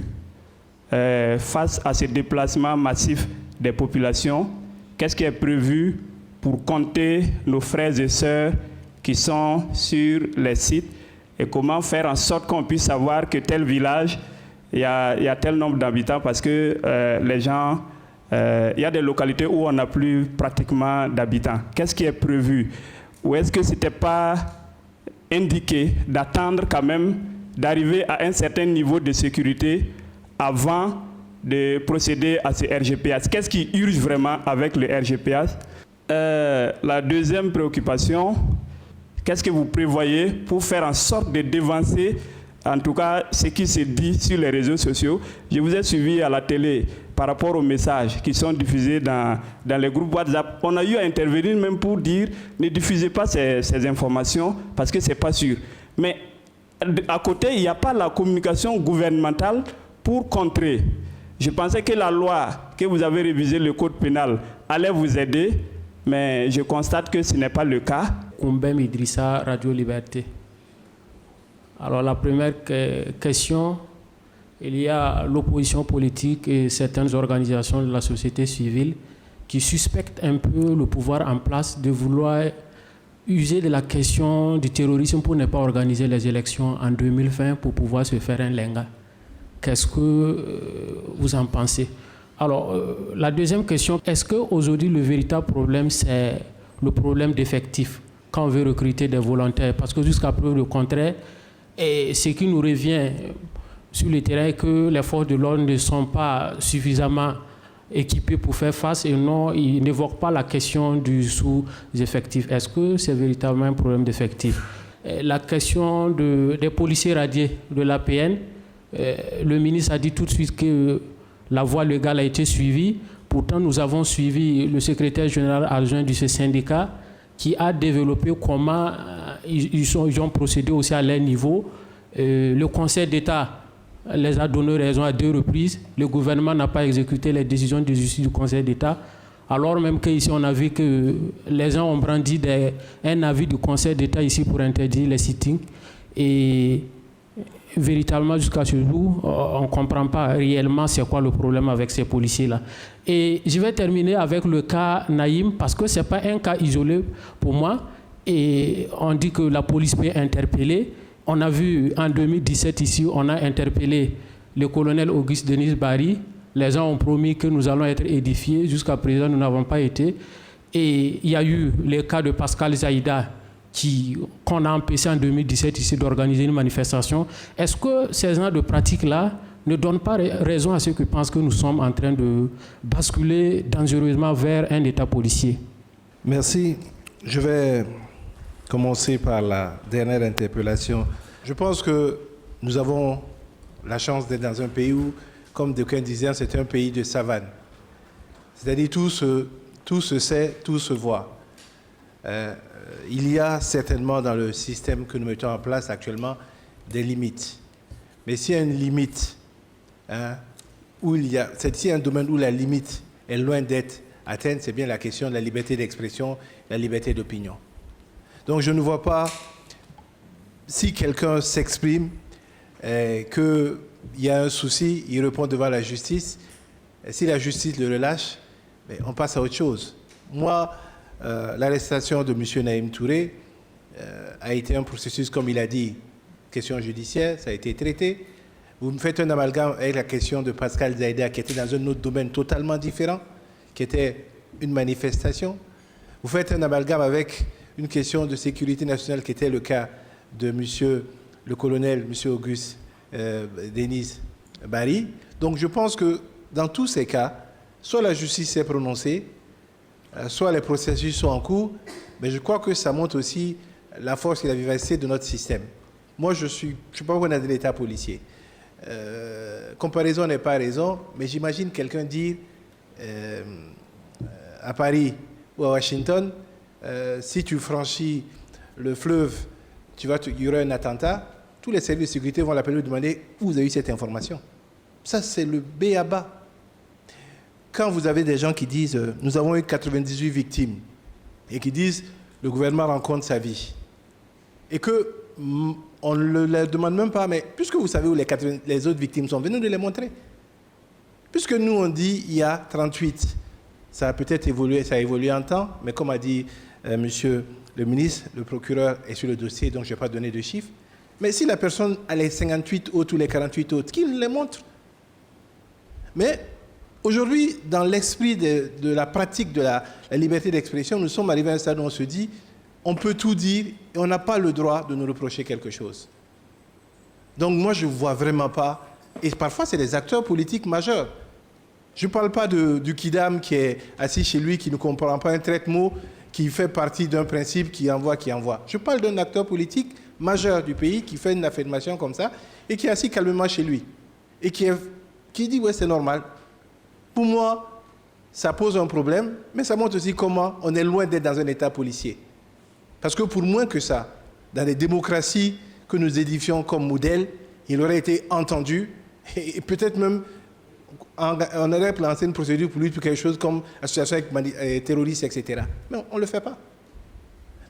face à ce déplacement massif des populations. Qu'est-ce qui est prévu pour compter nos frères et sœurs qui sont sur les sites et comment faire en sorte qu'on puisse savoir que tel village, il y a tel nombre d'habitants parce que les gens, il y a des localités où on n'a plus pratiquement d'habitants. Qu'est-ce qui est prévu? Ou est-ce que ce n'était pas indiqué d'attendre quand même d'arriver à un certain niveau de sécurité avant de procéder à ce RGPH? Qu'est-ce qui urge vraiment avec le RGPH? La deuxième préoccupation, qu'est-ce que vous prévoyez pour faire en sorte de dévancer, en tout cas, ce qui se dit sur les réseaux sociaux? Je vous ai suivi à la télé par rapport aux messages qui sont diffusés dans les groupes WhatsApp. On a eu à intervenir même pour dire ne diffusez pas ces informations parce que ce n'est pas sûr. Mais à côté, il n'y a pas la communication gouvernementale pour contrer. Je pensais que la loi, que vous avez révisé le code pénal, allait vous aider, mais je constate que ce n'est pas le cas. Koumbem Idrissa, Radio Liberté. Alors la première question, il y a l'opposition politique et certaines organisations de la société civile qui suspectent un peu le pouvoir en place de vouloir user de la question du terrorisme pour ne pas organiser les élections en 2020 pour pouvoir se faire un lenga. Qu'est-ce que vous en pensez? Alors, la deuxième question, est-ce qu'aujourd'hui le véritable problème, c'est le problème d'effectifs quand on veut recruter des volontaires? Parce que jusqu'à preuve le contraire, et ce qui nous revient sur le terrain est que les forces de l'ordre ne sont pas suffisamment équipés pour faire face et non, ils n'évoquent pas la question du sous-effectif. Est-ce que c'est véritablement un problème d'effectif? La question des policiers radiés de l'APN, le ministre a dit tout de suite que la voie légale a été suivie. Pourtant, nous avons suivi le secrétaire général adjoint de ce syndicat qui a développé comment ils ont procédé aussi à leur niveau. Le Conseil d'État les a donné raison à 2 reprises. Le gouvernement n'a pas exécuté les décisions de justice du Conseil d'État. Alors même qu'ici, on a vu que les gens ont brandi un avis du Conseil d'État ici pour interdire les sittings. Et véritablement, jusqu'à ce jour, on ne comprend pas réellement c'est quoi le problème avec ces policiers-là. Et je vais terminer avec le cas Naïm, parce que ce n'est pas un cas isolé pour moi. Et on dit que la police peut interpeller. On a vu en 2017 ici, on a interpellé le colonel Auguste Denis Barry. Les gens ont promis que nous allons être édifiés. Jusqu'à présent, nous n'avons pas été. Et il y a eu le cas de Pascal Zaïda, qu'on a empêché en 2017 ici d'organiser une manifestation. Est-ce que ces genres de pratiques-là ne donnent pas raison à ceux qui pensent que nous sommes en train de basculer dangereusement vers un État policier? Merci. Je vais commencer par la dernière interpellation. Je pense que nous avons la chance d'être dans un pays où, comme d'aucuns disaient, c'est un pays de savane. C'est-à-dire tout se sait, tout se voit. il y a certainement dans le système que nous mettons en place actuellement des limites. Mais s'il y a une limite, s'il y a un domaine où la limite est loin d'être atteinte, c'est bien la question de la liberté d'expression, la liberté d'opinion. Donc je ne vois pas, si quelqu'un s'exprime, qu'il y a un souci, il répond devant la justice. Et si la justice le relâche, on passe à autre chose. Moi, l'arrestation de M. Naïm Touré a été un processus, comme il a dit, question judiciaire, ça a été traité. Vous me faites un amalgame avec la question de Pascal Zaïda, qui était dans un autre domaine totalement différent, qui était une manifestation. Vous faites un amalgame avec une question de sécurité nationale, qui était le cas de le colonel, M. Auguste Denis Barry. Donc je pense que dans tous ces cas, soit la justice s'est prononcée, soit les processus sont en cours, mais je crois que ça montre aussi la force et la vivacité de notre système. Moi, je ne suis pas au de l'État policier. Comparaison n'est pas raison, mais j'imagine quelqu'un dire à Paris ou à Washington, si tu franchis le fleuve, il y aura un attentat, tous les services de sécurité vont l'appeler et demander où vous avez eu cette information. Ça, c'est le b.a.-ba. Quand vous avez des gens qui disent nous avons eu 98 victimes et qui disent le gouvernement rend compte sa vie et qu'on ne leur demande même pas, mais puisque vous savez où les autres victimes sont, venez nous les montrer. Puisque nous on dit il y a 38, ça a peut-être évolué, ça a évolué en temps, mais comme a dit monsieur le ministre, le procureur est sur le dossier, donc je ne vais pas donner de chiffres. Mais si la personne a les 58 autres ou les 48 autres, qu'il les montre. Mais aujourd'hui, dans l'esprit de la pratique de la liberté d'expression, nous sommes arrivés à un stade où on se dit on peut tout dire et on n'a pas le droit de nous reprocher quelque chose. Donc moi, je ne vois vraiment pas, et parfois c'est des acteurs politiques majeurs. Je ne parle pas du Kidam qui est assis chez lui, qui ne comprend pas un traitement, qui fait partie d'un principe qui envoie. Je parle d'un acteur politique majeur du pays qui fait une affirmation comme ça et qui est assis calmement chez lui et qui dit ouais, c'est normal. Pour moi, ça pose un problème, mais ça montre aussi comment on est loin d'être dans un État policier. Parce que pour moins que ça, dans les démocraties que nous édifions comme modèle, il aurait été entendu et peut-être même on aurait lancé une procédure pour lui pour quelque chose comme association avec terroristes, etc. Mais on ne le fait pas.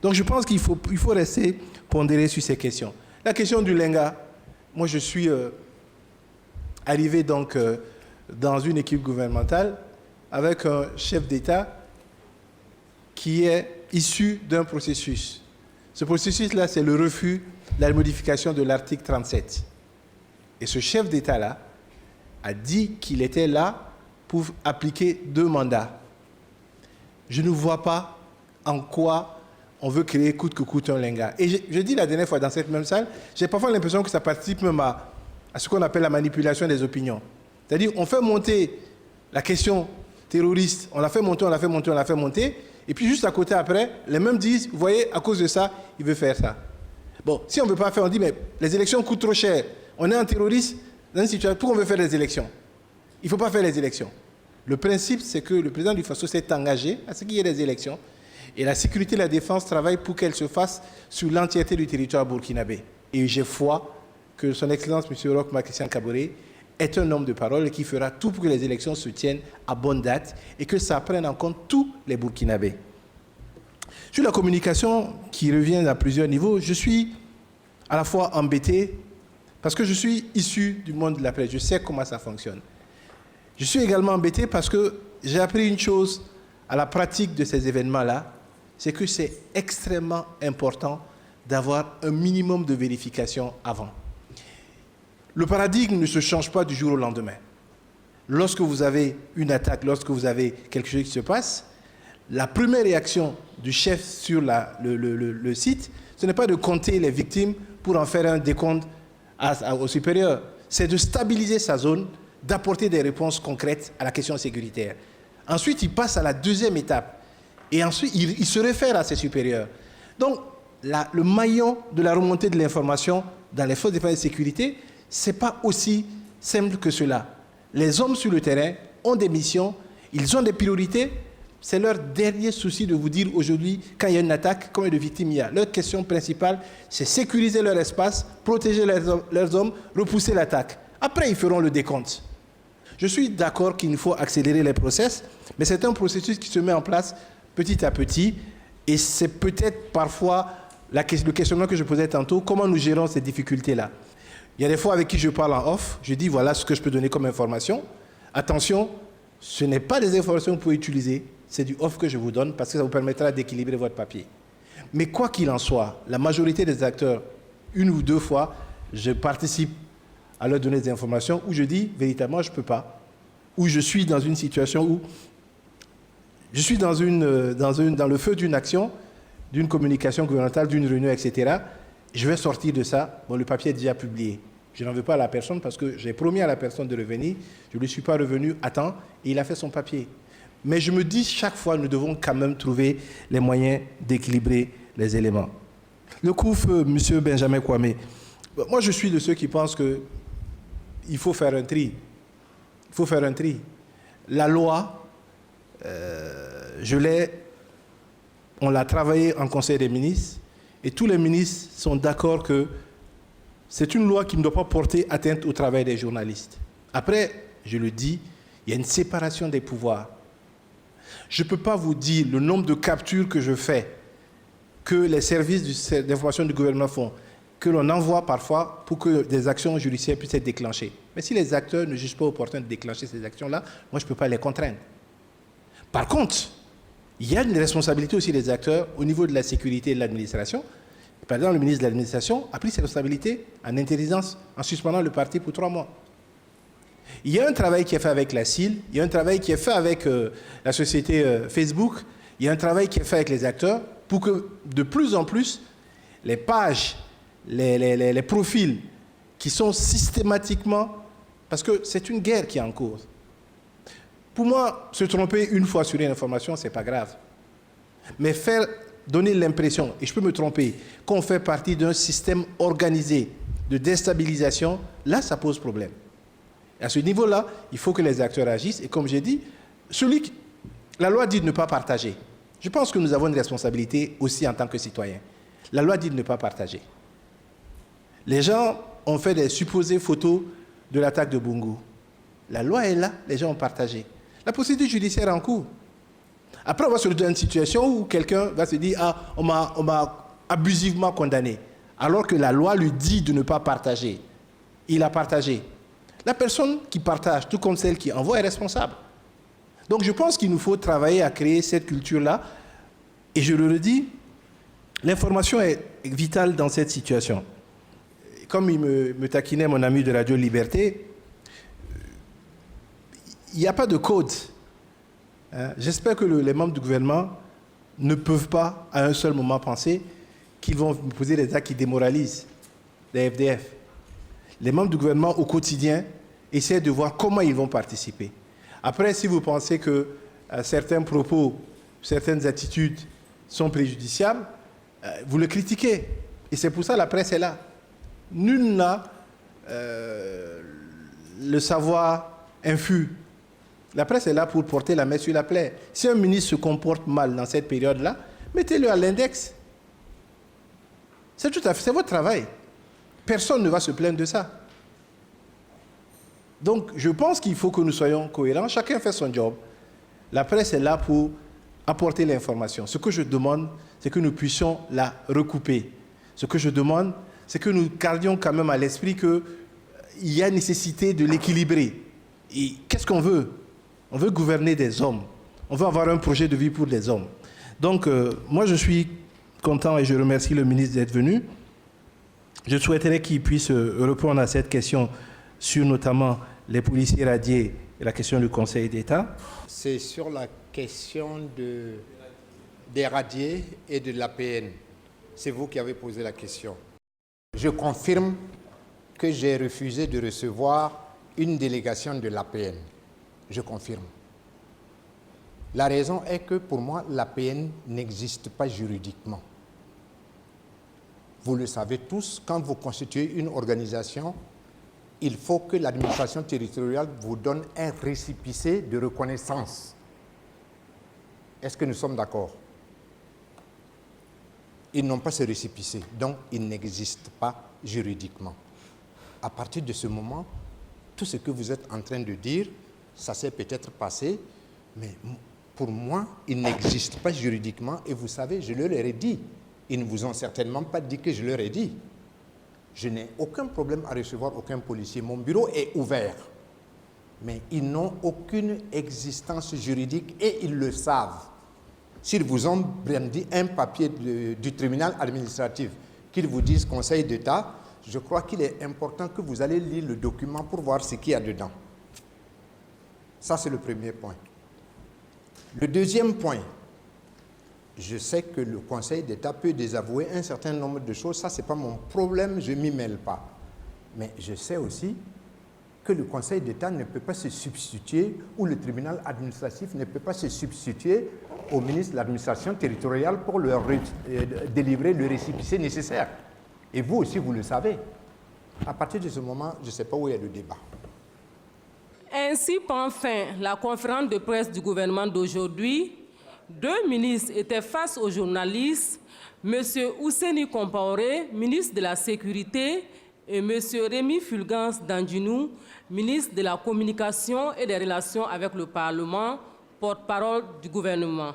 Donc je pense qu'il faut rester pondéré sur ces questions. La question du Lenga, moi je suis arrivé donc dans une équipe gouvernementale avec un chef d'État qui est issu d'un processus. Ce processus-là, c'est le refus de la modification de l'article 37. Et ce chef d'État-là a dit qu'il était là pour appliquer 2 mandats. Je ne vois pas en quoi on veut créer coûte que coûte un Lenga. Et je dis la dernière fois dans cette même salle, j'ai parfois l'impression que ça participe même à ce qu'on appelle la manipulation des opinions. C'est-à-dire, on fait monter la question terroriste, on la fait monter, et puis juste à côté après, les mêmes disent, vous voyez, à cause de ça, il veut faire ça. Bon, si on ne veut pas faire, on dit, mais les élections coûtent trop cher. On est un terroriste dans une situation, pourquoi on veut faire des élections? Il ne faut pas faire les élections. Le principe, c'est que le président du Faso s'est engagé à ce qu'il y ait des élections, et la sécurité et la défense travaillent pour qu'elles se fassent sur l'entièreté du territoire burkinabé. Et j'ai foi que son Excellence, M. Roch Marc Christian Kaboré, est un homme de parole et qui fera tout pour que les élections se tiennent à bonne date et que ça prenne en compte tous les Burkinabés. Sur la communication qui revient à plusieurs niveaux, je suis à la fois embêté parce que je suis issu du monde de la presse, je sais comment ça fonctionne. Je suis également embêté parce que j'ai appris une chose à la pratique de ces événements-là, c'est que c'est extrêmement important d'avoir un minimum de vérification avant. Le paradigme ne se change pas du jour au lendemain. Lorsque vous avez une attaque, lorsque vous avez quelque chose qui se passe, la première réaction du chef sur le site, ce n'est pas de compter les victimes pour en faire un décompte au supérieur. C'est de stabiliser sa zone, d'apporter des réponses concrètes à la question sécuritaire. Ensuite, il passe à la deuxième étape. Et ensuite, il se réfère à ses supérieurs. Donc, le maillon de la remontée de l'information dans les forces de défense et de sécurité, ce n'est pas aussi simple que cela. Les hommes sur le terrain ont des missions, ils ont des priorités, C'est leur dernier souci de vous dire aujourd'hui, quand il y a une attaque, combien de victimes il y a. Leur question principale, c'est sécuriser leur espace, protéger leurs hommes, repousser l'attaque. Après, ils feront le décompte. Je suis d'accord qu'il faut accélérer les process, mais c'est un processus qui se met en place petit à petit, et c'est peut-être parfois le questionnement que je posais tantôt, comment nous gérons ces difficultés-là. Il y a des fois avec qui je parle en off, je dis voilà ce que je peux donner comme information. Attention, ce n'est pas des informations que vous pouvez utiliser, c'est du off que je vous donne parce que ça vous permettra d'équilibrer votre papier. Mais quoi qu'il en soit, la majorité des acteurs, une ou deux fois, je participe à leur donner des informations où je dis véritablement je ne peux pas, où je suis dans une situation où je suis dans le feu d'une action, d'une communication gouvernementale, d'une réunion, etc. Je vais sortir de ça. Bon, le papier est déjà publié. Je n'en veux pas à la personne parce que j'ai promis à la personne de revenir. Je ne lui suis pas revenu à temps et il a fait son papier. Mais je me dis chaque fois, nous devons quand même trouver les moyens d'équilibrer les éléments. Le couvre-feu, M. Benjamin Kwame. Moi, je suis de ceux qui pensent qu'il faut faire un tri. Il faut faire un tri. La loi, on l'a travaillé en Conseil des ministres et tous les ministres sont d'accord que c'est une loi qui ne doit pas porter atteinte au travail des journalistes. Après, je le dis, il y a une séparation des pouvoirs. Je ne peux pas vous dire le nombre de captures que je fais, que les services d'information du gouvernement font, que l'on envoie parfois pour que des actions judiciaires puissent être déclenchées. Mais si les acteurs ne jugent pas opportun de déclencher ces actions-là, moi je ne peux pas les contraindre. Par contre, il y a une responsabilité aussi des acteurs au niveau de la sécurité et de l'administration. Par exemple, le ministre de l'Administration a pris ses responsabilités en intelligence, en suspendant le parti pour 3 mois. Il y a un travail qui est fait avec la CIL, il y a un travail qui est fait avec la société Facebook, il y a un travail qui est fait avec les acteurs pour que de plus en plus, les pages, les profils qui sont systématiquement... Parce que c'est une guerre qui est en cours. Pour moi, se tromper une fois sur une information, ce n'est pas grave. Mais donner l'impression, et je peux me tromper, qu'on fait partie d'un système organisé de déstabilisation, là, ça pose problème. Et à ce niveau-là, il faut que les acteurs agissent. Et comme j'ai dit, la loi dit de ne pas partager. Je pense que nous avons une responsabilité aussi en tant que citoyens. La loi dit de ne pas partager. Les gens ont fait des supposées photos de l'attaque de Bungu. La loi est là, les gens ont partagé. La procédure judiciaire est en cours. Après, on va se retrouver dans une situation où quelqu'un va se dire « Ah, on m'a abusivement condamné », alors que la loi lui dit de ne pas partager. Il a partagé. La personne qui partage, tout comme celle qui envoie, est responsable. Donc je pense qu'il nous faut travailler à créer cette culture-là. Et je le redis, l'information est vitale dans cette situation. Comme il me taquinait mon ami de Radio Liberté, il n'y a pas de code. J'espère que les membres du gouvernement ne peuvent pas, à un seul moment, penser qu'ils vont poser des actes qui démoralisent les FDF. Les membres du gouvernement, au quotidien, essaient de voir comment ils vont participer. Après, si vous pensez que certains propos, certaines attitudes sont préjudiciables, vous le critiquez. Et c'est pour ça que la presse est là. Nul n'a le savoir infus. La presse est là pour porter la main sur la plaie. Si un ministre se comporte mal dans cette période-là, mettez-le à l'index. C'est tout à fait, c'est votre travail. Personne ne va se plaindre de ça. Donc, je pense qu'il faut que nous soyons cohérents. Chacun fait son job. La presse est là pour apporter l'information. Ce que je demande, c'est que nous puissions la recouper. Ce que je demande, c'est que nous gardions quand même à l'esprit qu'il y a nécessité de l'équilibrer. Et qu'est-ce qu'on veut? On veut gouverner des hommes. On veut avoir un projet de vie pour les hommes. Donc, moi, je suis content et je remercie le ministre d'être venu. Je souhaiterais qu'il puisse répondre à cette question sur notamment les policiers radiés et la question du Conseil d'État. C'est sur la question des radiés et de l'APN. C'est vous qui avez posé la question. Je confirme que j'ai refusé de recevoir une délégation de l'APN. Je confirme. La raison est que pour moi, l'APN n'existe pas juridiquement. Vous le savez tous, quand vous constituez une organisation, il faut que l'administration territoriale vous donne un récépissé de reconnaissance. Est-ce que nous sommes d'accord? Ils n'ont pas ce récépissé, donc ils n'existent pas juridiquement. À partir de ce moment, tout ce que vous êtes en train de dire, ça s'est peut-être passé, mais pour moi, ils n'existent pas juridiquement. Et vous savez, je leur ai dit, ils ne vous ont certainement pas dit que je leur ai dit. Je n'ai aucun problème à recevoir aucun policier. Mon bureau est ouvert. Mais ils n'ont aucune existence juridique et ils le savent. S'ils vous ont brandi un papier du tribunal administratif, qu'ils vous disent Conseil d'État, je crois qu'il est important que vous allez lire le document pour voir ce qu'il y a dedans. Ça, c'est le premier point. Le deuxième point, je sais que le Conseil d'État peut désavouer un certain nombre de choses. Ça, ce n'est pas mon problème, je ne m'y mêle pas. Mais je sais aussi que le Conseil d'État ne peut pas se substituer, ou le tribunal administratif ne peut pas se substituer au ministre de l'administration territoriale pour leur délivrer le récépissé nécessaire. Et vous aussi, vous le savez. À partir de ce moment, je ne sais pas où est le débat. Ainsi prend fin la conférence de presse du gouvernement d'aujourd'hui. Deux ministres étaient face aux journalistes, M. Ousseini Compaoré, ministre de la Sécurité, et M. Rémi Fulgence Dandjinou, ministre de la Communication et des Relations avec le Parlement, porte-parole du gouvernement.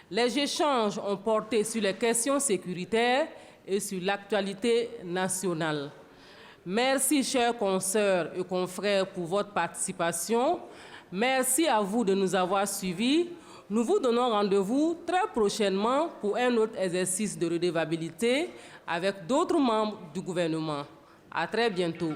Les échanges ont porté sur les questions sécuritaires et sur l'actualité nationale. Merci, chers consoeurs et confrères, pour votre participation. Merci à vous de nous avoir suivis. Nous vous donnons rendez-vous très prochainement pour un autre exercice de redevabilité avec d'autres membres du gouvernement. À très bientôt.